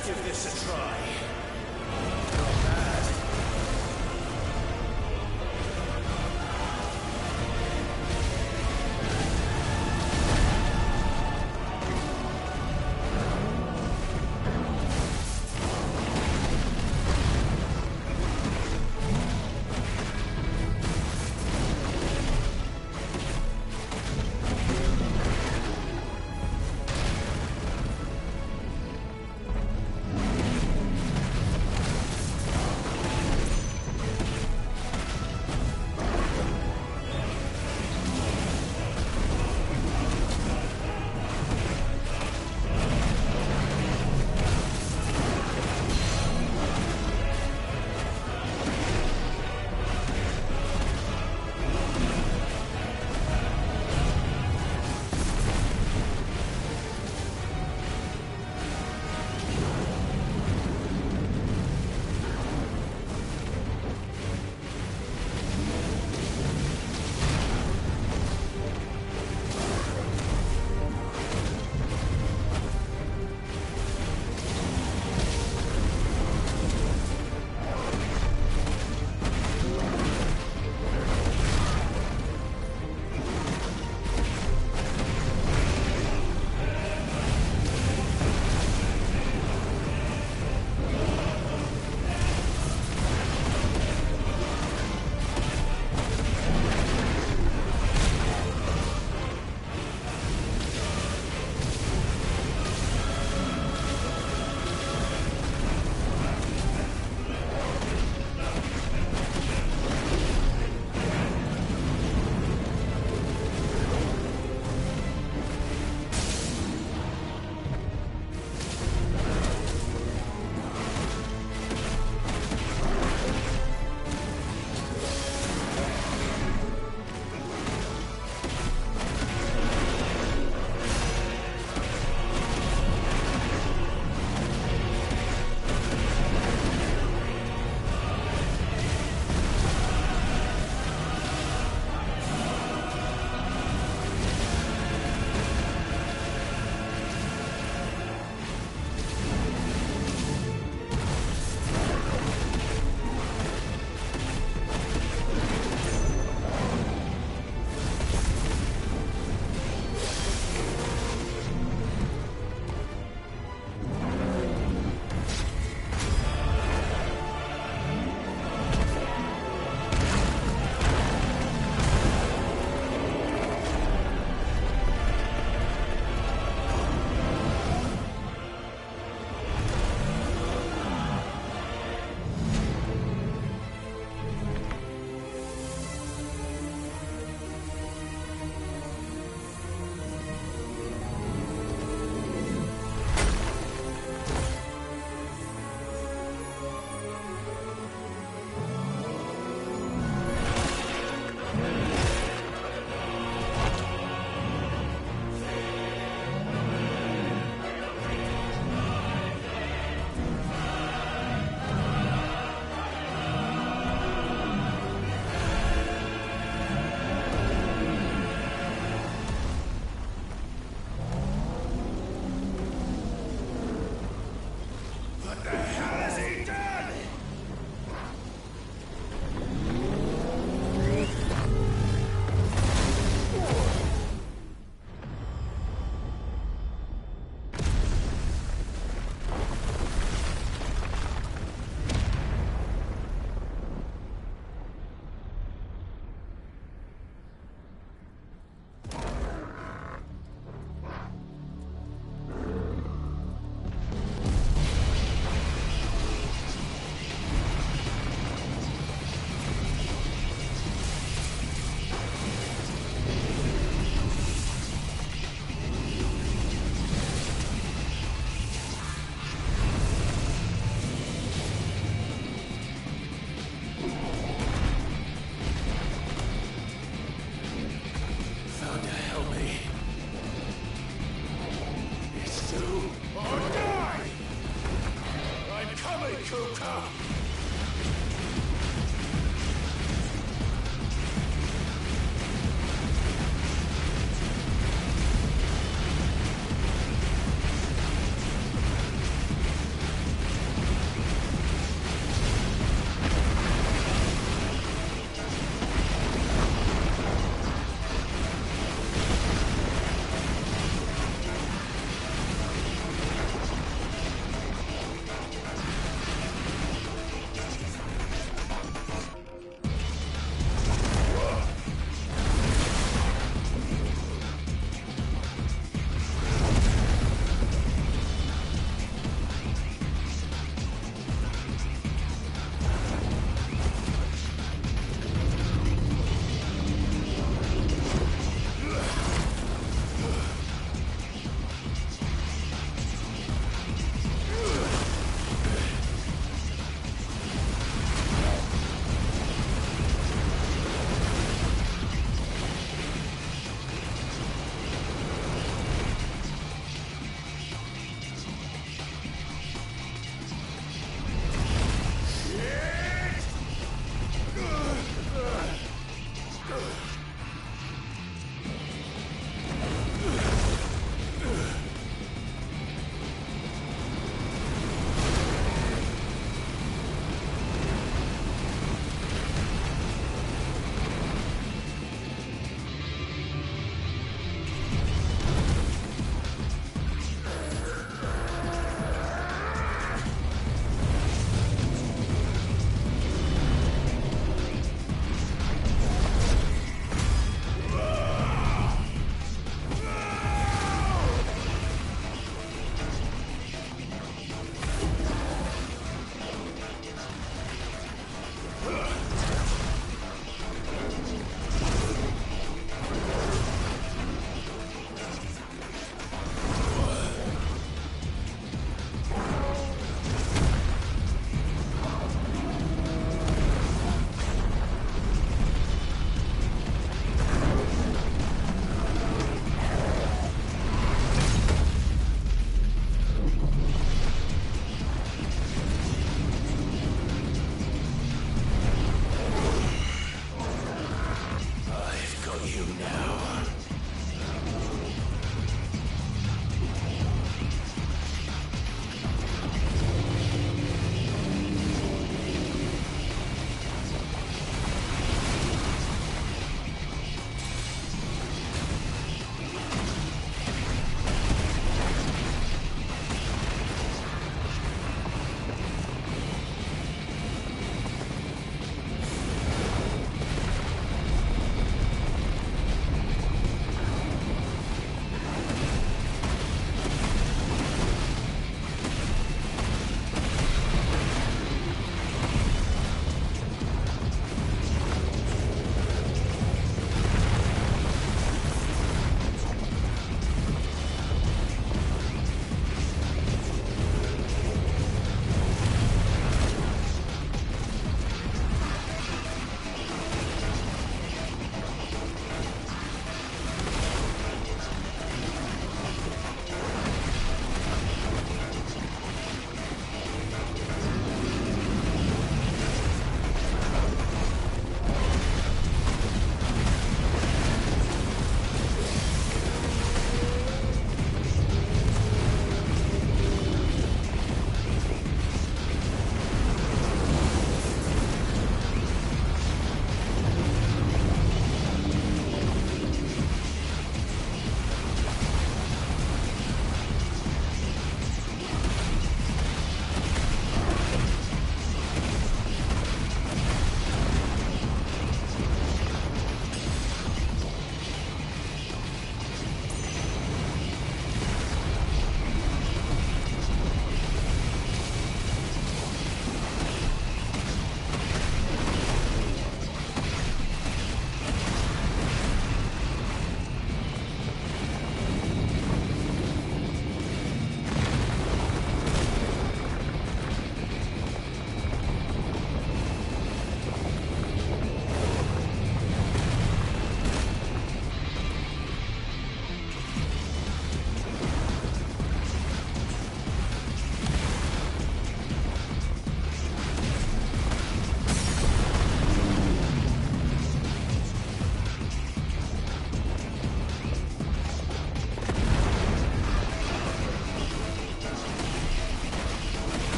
Let's give this a try. Not bad.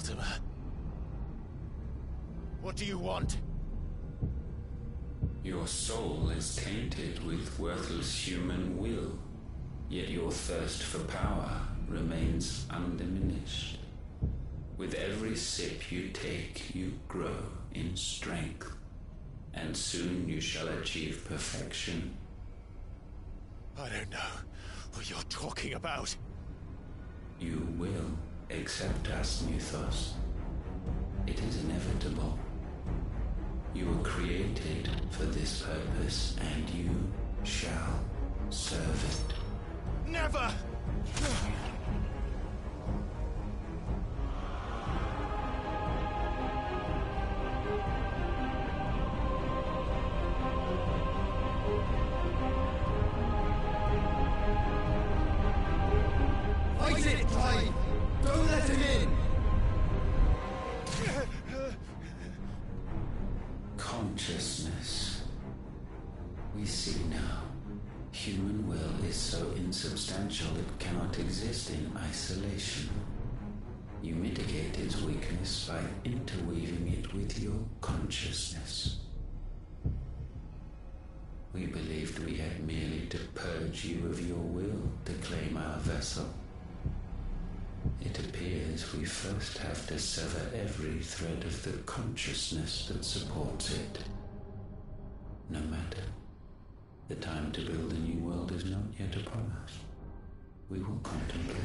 Mortimer. What do you want? Your soul is tainted with worthless human will, yet your thirst for power remains undiminished. With every sip you take, you grow in strength, and soon you shall achieve perfection. I don't know what you're talking about. You will accept us, Mythos. It is inevitable. You were created for this purpose, and you shall serve it. Never! Fight it, Clyde! Don't let him in! Consciousness. We see now. Human will is so insubstantial it cannot exist in isolation. You mitigate its weakness by interweaving it with your consciousness. We believed we had merely to purge you of your will to claim our vessel. It appears we first have to sever every thread of the consciousness that supports it. No matter. The time to build a new world is not yet upon us. We will contemplate.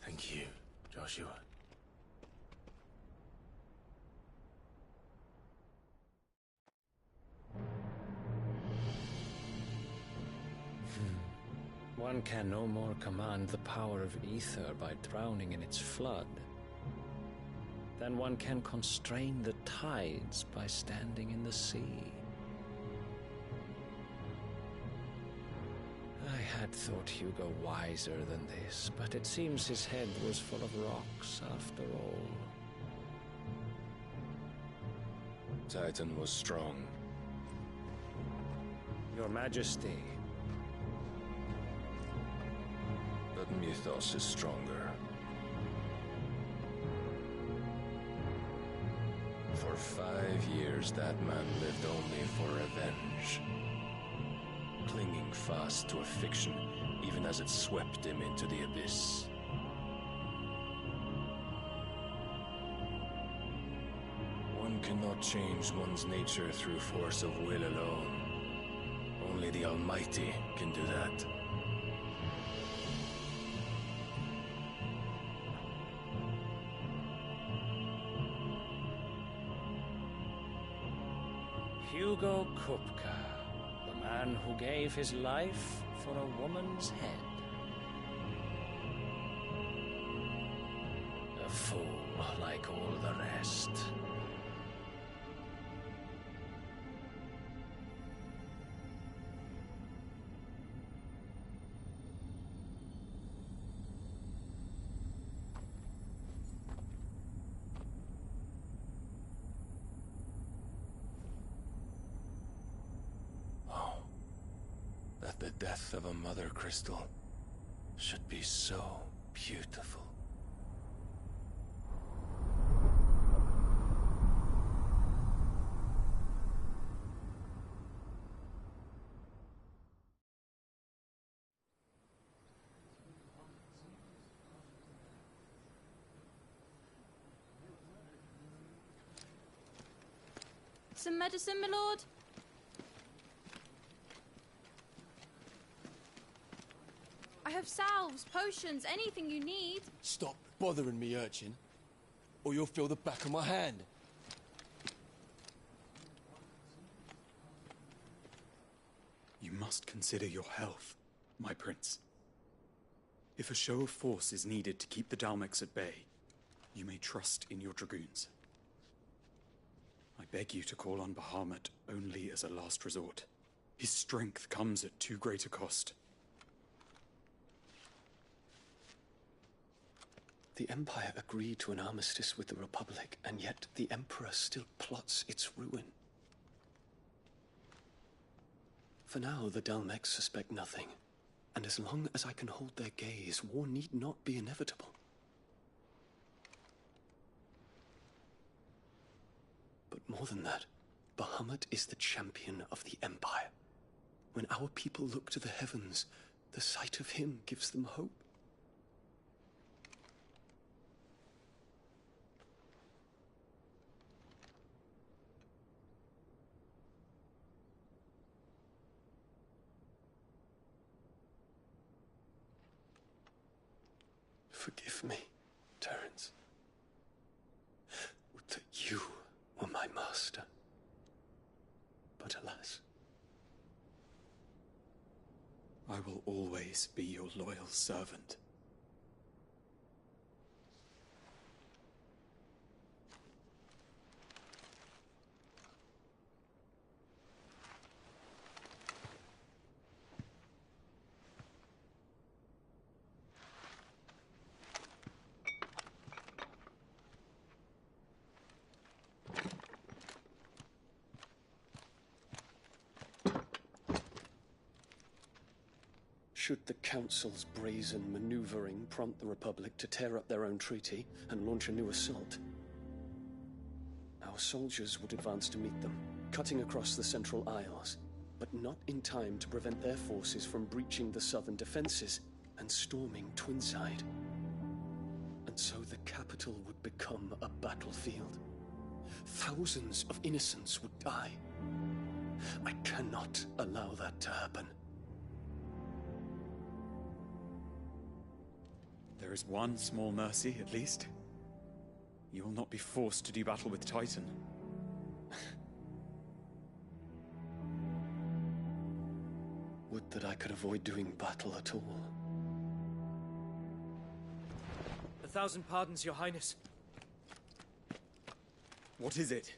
Thank you, Joshua. One can no more command the power of ether by drowning in its flood than one can constrain the tides by standing in the sea. I had thought Hugo wiser than this, but it seems his head was full of rocks after all. Titan was strong. Your Majesty. But Mythos is stronger. For 5 years, that man lived only for revenge. Clinging fast to a fiction, even as it swept him into the abyss. One cannot change one's nature through force of will alone. Only the Almighty can do that. Hugo Kupka, the man who gave his life for a woman's head. A fool like all the rest. The death of a mother crystal should be so beautiful. Some medicine, my lord? I have salves, potions, anything you need. Stop bothering me, urchin, or you'll feel the back of my hand. You must consider your health, my prince. If a show of force is needed to keep the Dalmex at bay, you may trust in your dragoons. I beg you to call on Bahamut only as a last resort. His strength comes at too great a cost. The Empire agreed to an armistice with the Republic, and yet the Emperor still plots its ruin. For now, the Dalmex suspect nothing, and as long as I can hold their gaze, war need not be inevitable. But more than that, Bahamut is the champion of the Empire. When our people look to the heavens, the sight of him gives them hope. Forgive me, Terence. Would that you were my master. But alas. I will always be your loyal servant. Should the Council's brazen maneuvering prompt the Republic to tear up their own treaty and launch a new assault, our soldiers would advance to meet them, cutting across the Central Isles, but not in time to prevent their forces from breaching the southern defenses and storming Twinside. And so the capital would become a battlefield. Thousands of innocents would die. I cannot allow that to happen. There is one small mercy, at least. You will not be forced to do battle with Titan. Would that I could avoid doing battle at all. 1,000 pardons, Your Highness. What is it?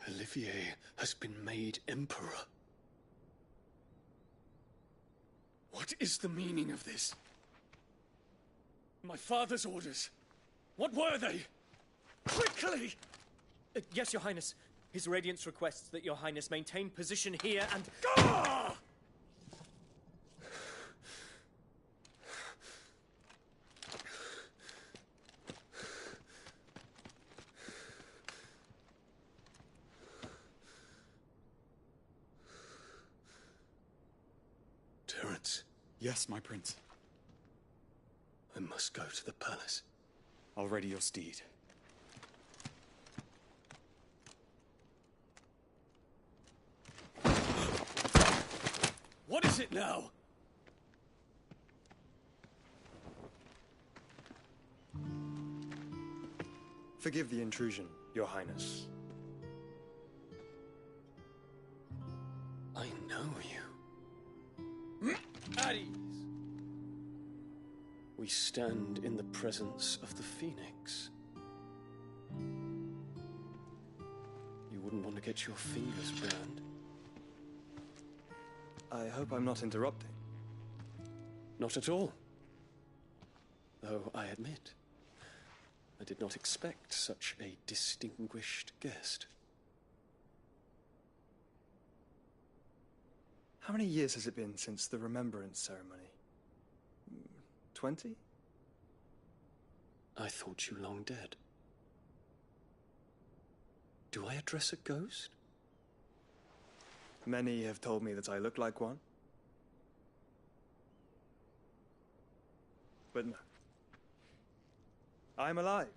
Olivier has been made Emperor. What is the meaning of this? My father's orders. What were they? Quickly! Yes, Your Highness. His Radiance requests that Your Highness maintain position here and... Gah! Terence. Yes, my prince. I must go to the palace. I'll ready your steed. What is it now? Forgive the intrusion, Your Highness. I know you. At ease. We stand in the presence of the Phoenix. You wouldn't want to get your fingers burned. I hope I'm not interrupting. Not at all. Though I admit, I did not expect such a distinguished guest. How many years has it been since the Remembrance ceremony? 20? I thought you long dead. Do I address a ghost? Many have told me that I look like one. But no. I'm alive.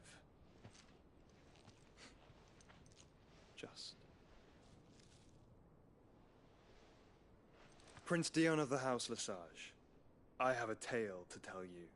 Just. Prince Dion of the House Lesage, I have a tale to tell you.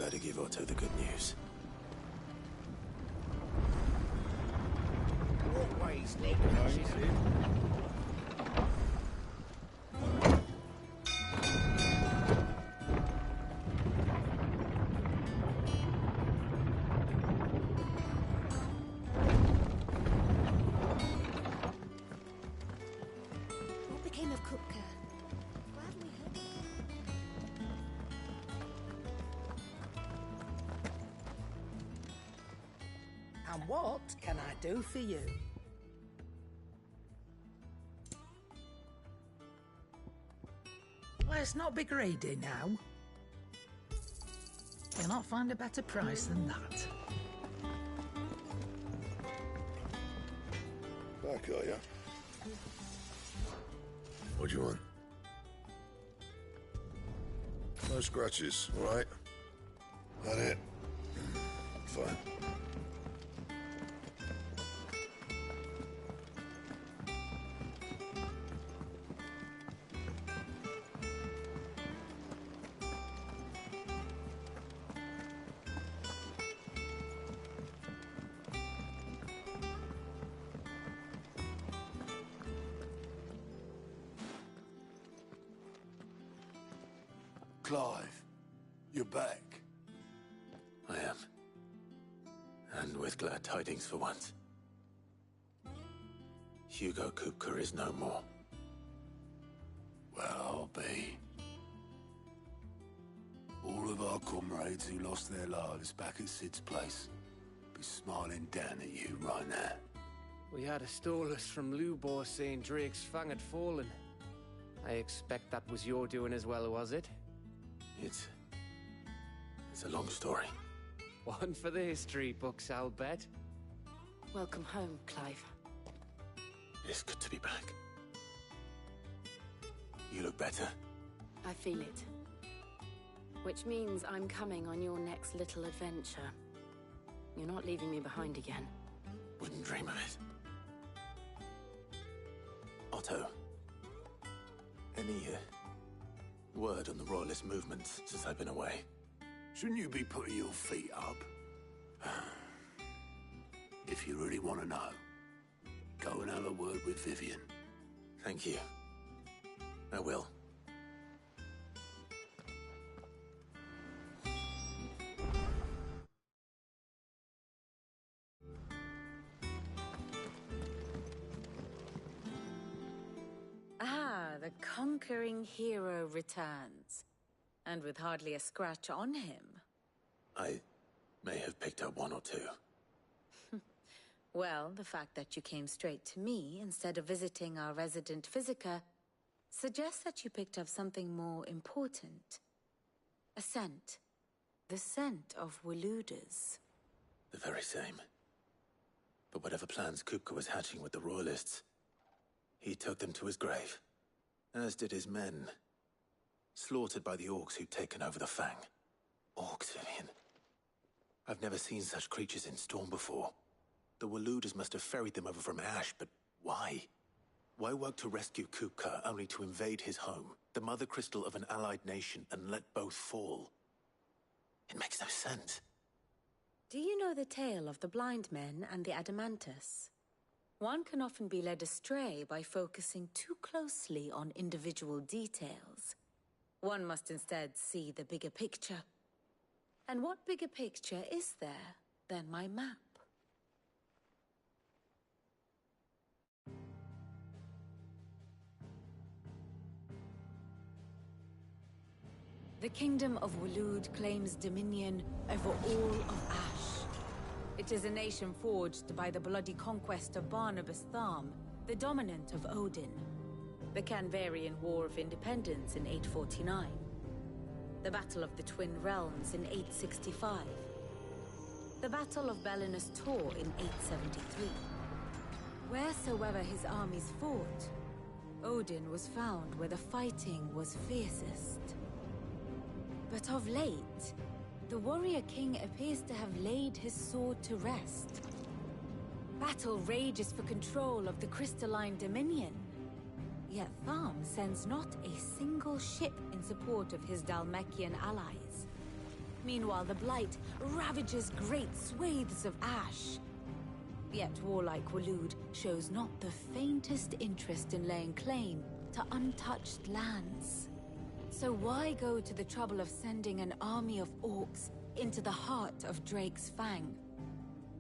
better give Otto the good news. What ways, Nick? What became of Kupka? Why haven't we heard? And what can I do for you? Let's not be greedy now. You'll not find a better price than that. Back, are ya? What do you want? No scratches, all right? That it? Fine. Clive, you're back. I am. And with glad tidings for once. Hugo Kupka is no more. Well, I'll be. All of our comrades who lost their lives back at Sid's place be smiling down at you right now. We had a stolus from Lubor saying Drake's Fang had fallen. I expect that was your doing as well, was it? It's a long story. One for the history books, I'll bet. Welcome home, Clive. It's good to be back. You look better. I feel it. Which means I'm coming on your next little adventure. You're not leaving me behind again. Wouldn't dream of it. Otto, any word on the Royalist movement since I've been away? Shouldn't you be putting your feet up? If you really want to know, go and have a word with Vivian. Thank you. I will. The conquering hero returns. And with hardly a scratch on him. I may have picked up one or two. Well, the fact that you came straight to me instead of visiting our resident physiker suggests that you picked up something more important. A scent. The scent of Waludas. The very same. But whatever plans Kupka was hatching with the Royalists, he took them to his grave. As did his men. Slaughtered by the orcs who'd taken over the Fang. Orcs, Vivian. I've never seen such creatures in Storm before. The Waludas must have ferried them over from Ash, but why? Why work to rescue Kupka only to invade his home, the mother crystal of an allied nation, and let both fall? It makes no sense. Do you know the tale of the blind men and the Adamantus? One can often be led astray by focusing too closely on individual details. One must instead see the bigger picture. And what bigger picture is there than my map? The Kingdom of Waloed claims dominion over all of Ash. It is a nation forged by the bloody conquest of Barnabas Tharm, the dominant of Odin. The Canvarian War of Independence in 849. The Battle of the Twin Realms in 865. The Battle of Belinus Tor in 873. Wheresoever his armies fought, Odin was found where the fighting was fiercest. But of late, the warrior king appears to have laid his sword to rest. Battle rages for control of the crystalline dominion. Yet Tharm sends not a single ship in support of his Dhalmekian allies. Meanwhile, the Blight ravages great swathes of ash. Yet warlike Waloed shows not the faintest interest in laying claim to untouched lands. So why go to the trouble of sending an army of orcs into the heart of Drake's Fang,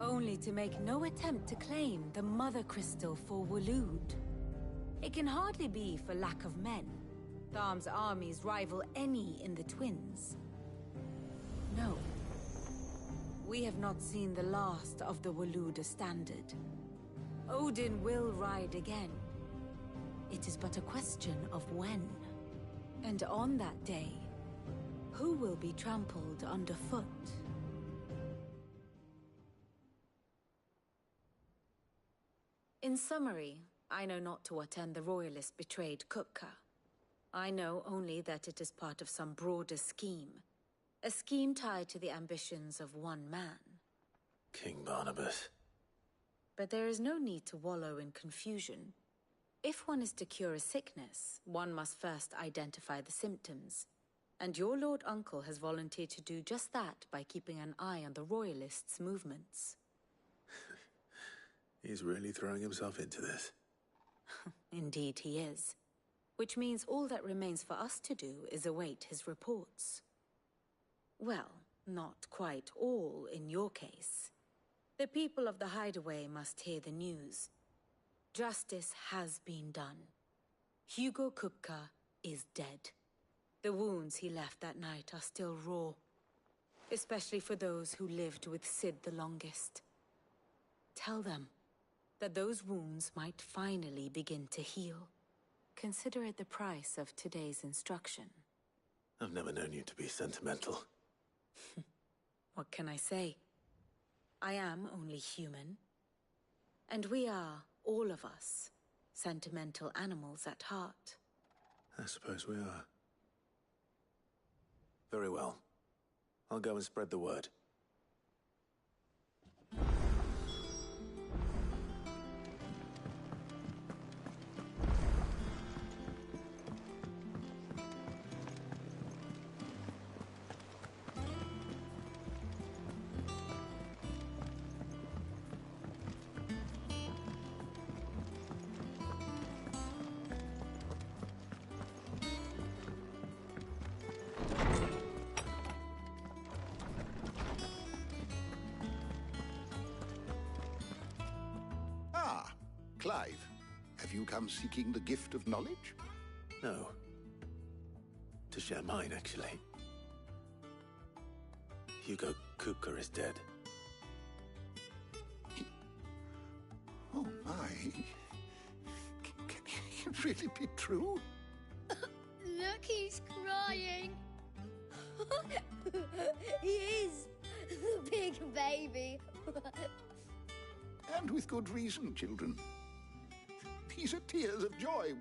only to make no attempt to claim the Mother Crystal for Waloed? It can hardly be for lack of men. Tharm's armies rival any in the Twins. No. We have not seen the last of the Waloed standard. Odin will ride again. It is but a question of when. And on that day, who will be trampled underfoot? In summary, I know not to what end the Royalists betrayed Kupka. I know only that it is part of some broader scheme. A scheme tied to the ambitions of one man. King Barnabas. But there is no need to wallow in confusion. If one is to cure a sickness, one must first identify the symptoms. And your Lord Uncle has volunteered to do just that by keeping an eye on the Royalists' movements. He's really throwing himself into this. Indeed he is. Which means all that remains for us to do is await his reports. Well, not quite all in your case. The people of the Hideaway must hear the news. Justice has been done. Hugo Kupka is dead. The wounds he left that night are still raw, especially for those who lived with Sid the longest. Tell them that those wounds might finally begin to heal. Consider it the price of today's instruction. I've never known you to be sentimental. What can I say? I am only human. And we are, all of us, sentimental animals at heart. I suppose we are. Very well. I'll go and spread the word. Clive, have you come seeking the gift of knowledge? No. To share mine, actually. Hugo Kupka is dead. Oh my. Can it really be true? Look, he's crying. He is. The big baby. And with good reason, children. These are tears of joy.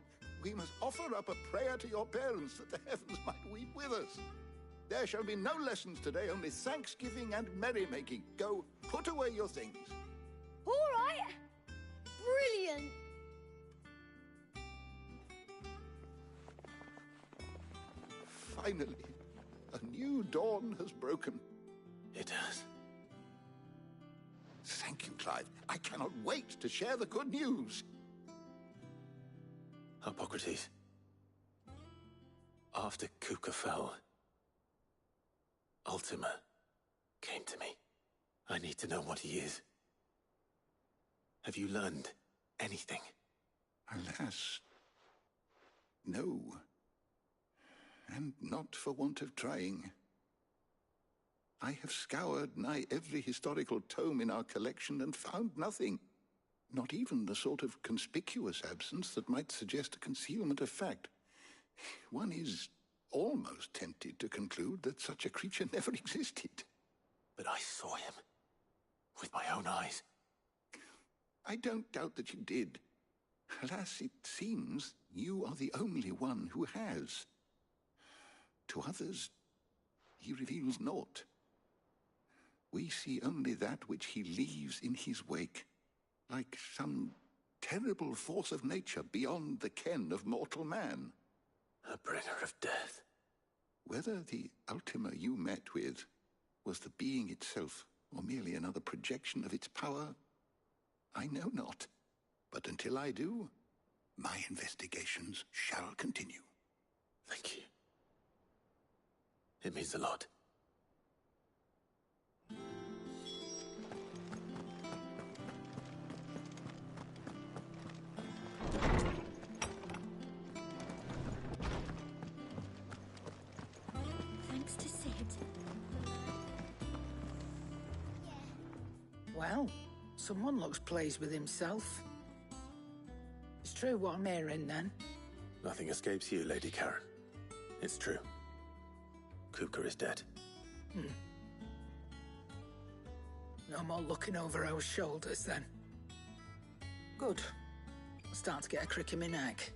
We must offer up a prayer to your parents that the heavens might weep with us. There shall be no lessons today, only thanksgiving and merrymaking. Go, put away your things. All right. Brilliant. Finally, a new dawn has broken. It has. Thank you, Clive. I cannot wait to share the good news. Hippocrates. After Kupka fell, Ultima came to me. I need to know what he is. Have you learned anything? Alas, no. And not for want of trying. I have scoured nigh every historical tome in our collection and found nothing. Not even the sort of conspicuous absence that might suggest a concealment of fact. One is almost tempted to conclude that such a creature never existed. But I saw him. With my own eyes. I don't doubt that you did. Alas, it seems you are the only one who has. To others, he reveals naught. We see only that which he leaves in his wake. Like some terrible force of nature beyond the ken of mortal man. A bringer of death. Whether the Ultima you met with Was the being itself, or merely another projection of its power? I know not. But until I do, my investigations shall continue. Thank you. It means a lot. Thanks to Sid. Well, someone looks pleased with himself. It's true what I'm hearing, then. Nothing escapes you, Lady Karen. It's true. Kupka is dead. No more looking over our shoulders, then. Good. I'm starting to get a crick in my neck.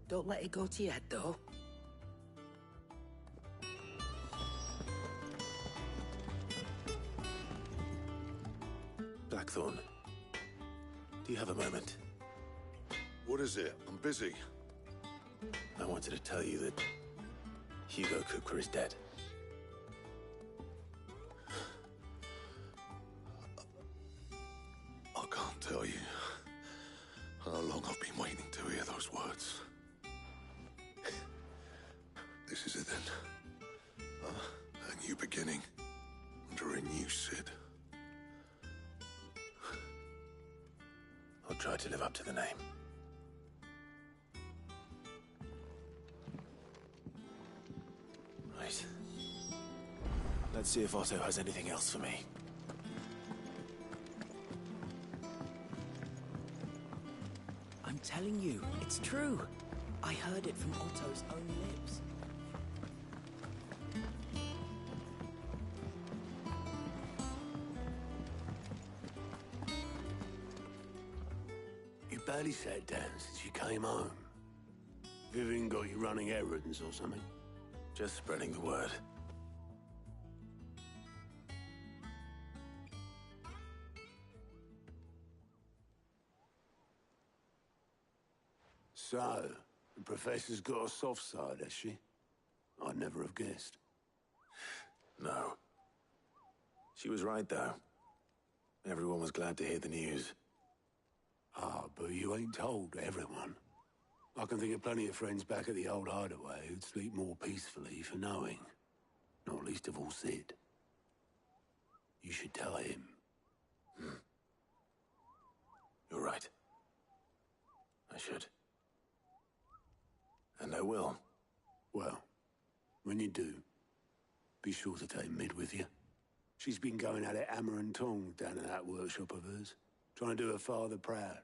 Don't let it go to your head, though. Blackthorn, do you have a moment? What is it? I'm busy. I wanted to tell you that Hugo Kupka is dead. I can't tell you how long I've been waiting to hear those words. This is it then. A new beginning under a new Sid. I'll try to live up to the name. Right. Let's see if Otto has anything else for me. I'm telling you, it's true. I heard it from Otto's own lips. You barely sat down since you came home. Vivian got you running errands or something? Just spreading the word. So, the Professor's got a soft side, has she? I'd never have guessed. No. She was right, though. Everyone was glad to hear the news. Ah, but you ain't told everyone. I can think of plenty of friends back at the old hideaway who'd sleep more peacefully for knowing. Not least of all Sid. You should tell him. You're right. I should. And I will. Well, when you do, be sure to take Mid with you. She's been going at it hammer and tongs down at that workshop of hers, trying to do her father proud.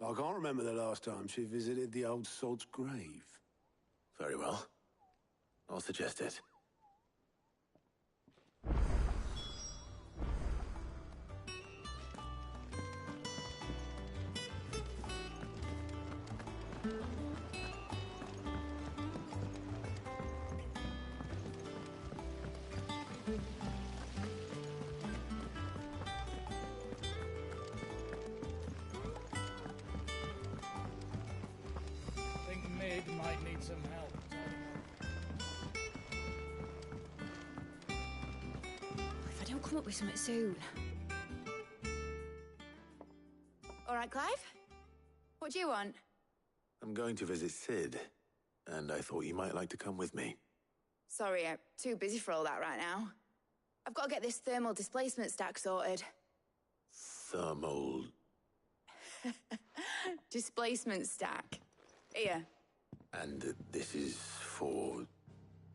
I can't remember the last time she visited the old sod's grave. Very well. I'll suggest it. I think Mid might need some help. If I don't come up with something soon. All right, Clive? What do you want? I'm going to visit Sid, and I thought you might like to come with me. Sorry, I'm too busy for all that right now. I've got to get this thermal displacement stack sorted. Thermal... Displacement stack. Here. And this is for...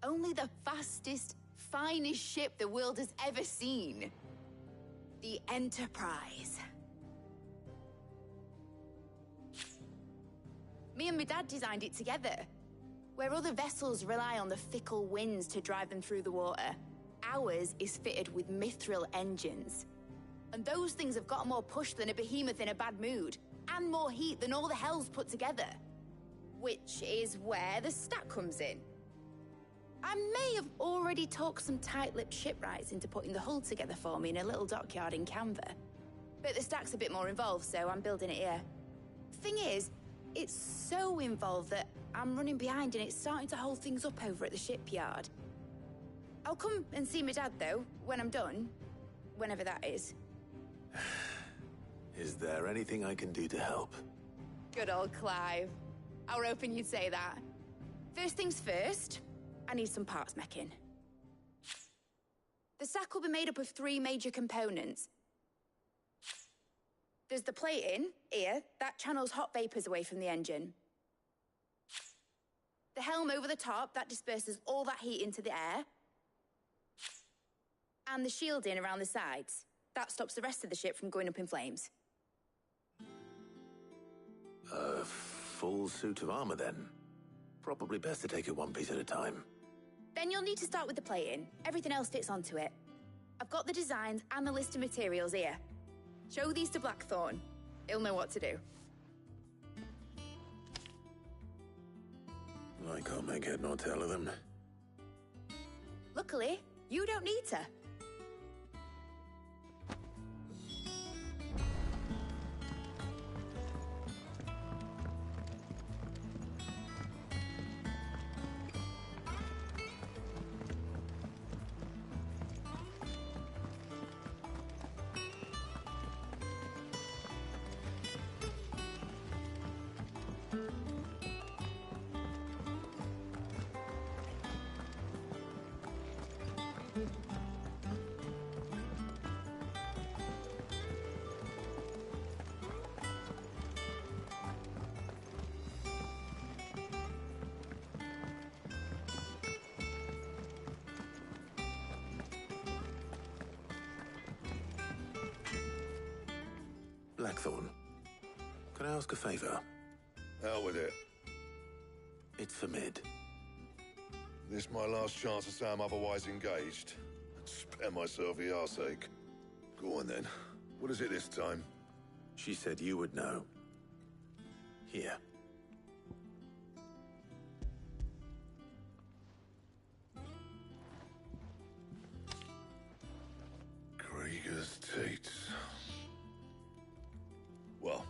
Only the fastest, finest ship the world has ever seen. The Enterprise. Me and my dad designed it together. Where other vessels rely on the fickle winds to drive them through the water, ours is fitted with mithril engines. And those things have got more push than a behemoth in a bad mood, and more heat than all the hells put together. Which is where the stack comes in. I may have already talked some tight-lipped shipwrights into putting the hull together for me in a little dockyard in Canva. But the stack's a bit more involved, so I'm building it here. Thing is, it's so involved that I'm running behind and it's starting to hold things up over at the shipyard. I'll come and see my dad, though, when I'm done. Whenever that is. Is there anything I can do to help? Good old Clive. I were hoping you'd say that. First things first, I need some parts meching. The sack will be made up of 3 major components. There's the plating, here, that channels hot vapors away from the engine. The helm over the top, that disperses all that heat into the air. And the shielding around the sides. That stops the rest of the ship from going up in flames. A full suit of armor, then. Probably best to take it one piece at a time. Then you'll need to start with the plating. Everything else fits onto it. I've got the designs and the list of materials here. Show these to Blackthorn. He'll know what to do. I can't make head nor tail of them. Luckily, you don't need to. Blackthorn, can I ask a favor? Out with it. It's for Mid. This my last chance to say I'm otherwise engaged. Spare myself the arseache. Go on then. What is it this time? She said you would know. Here. Krieger's Teats. Well,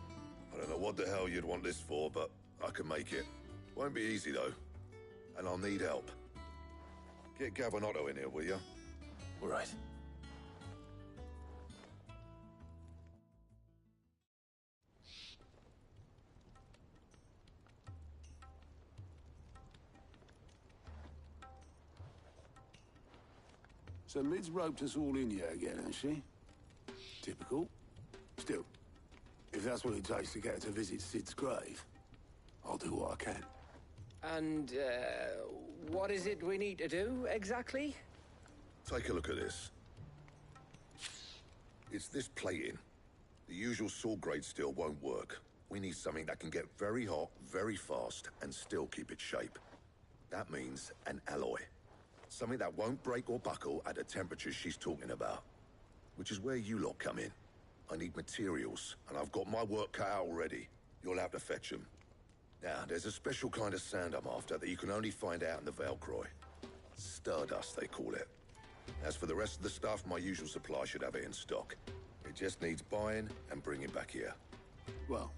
I don't know what the hell you'd want this for, but I can make it. Won't be easy, though. And I'll need help. Get Gavin-Otto in here, will you? All right. So Mid's roped us all in here again, has she? Typical. Still, if that's what it takes to get her to visit Sid's grave, I'll do what I can. And, what is it we need to do, exactly? Take a look at this. It's this plating. The usual sword-grade steel won't work. We need something that can get very hot, very fast, and still keep its shape. That means an alloy. Something that won't break or buckle at the temperatures she's talking about. Which is where you lot come in. I need materials, and I've got my work cut out already. You'll have to fetch them. Now, there's a special kind of sand I'm after that you can only find out in the Velcroy. Stardust, they call it. As for the rest of the stuff, my usual supply should have it in stock. It just needs buying and bringing back here. Well,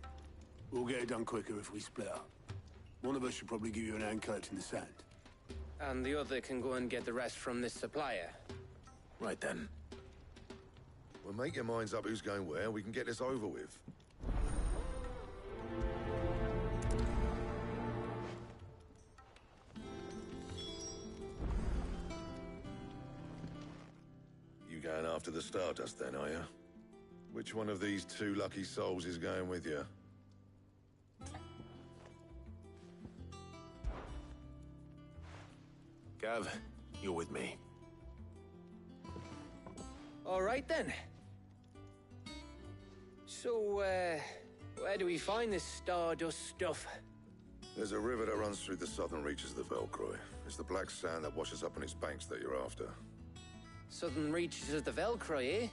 we'll get it done quicker if we split up. One of us should probably give you an hand collecting the sand. And the other can go and get the rest from this supplier. Right then. Well, make your minds up who's going where, we can get this over with. You going after the Stardust then, are you? Which one of these 2 lucky souls is going with you? Gav, you're with me. All right, then. So, where do we find this Stardust stuff? There's a river that runs through the southern reaches of the Velcroy. It's the black sand that washes up on its banks that you're after. Southern reaches of the Velcroy, eh?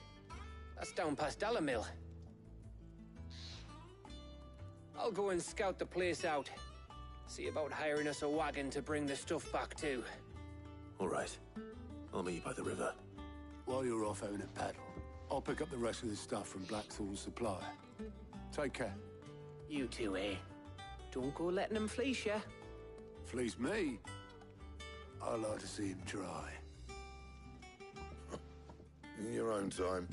That's down past Dalamil. I'll go and scout the place out. See about hiring us a wagon to bring the stuff back to. All right. I'll meet you by the river. While you're off having a paddle, I'll pick up the rest of the stuff from Blackthorn's supplier. Take care. You two, eh? Don't go letting them fleece ya. Fleece me? I like to see him try. In your own time.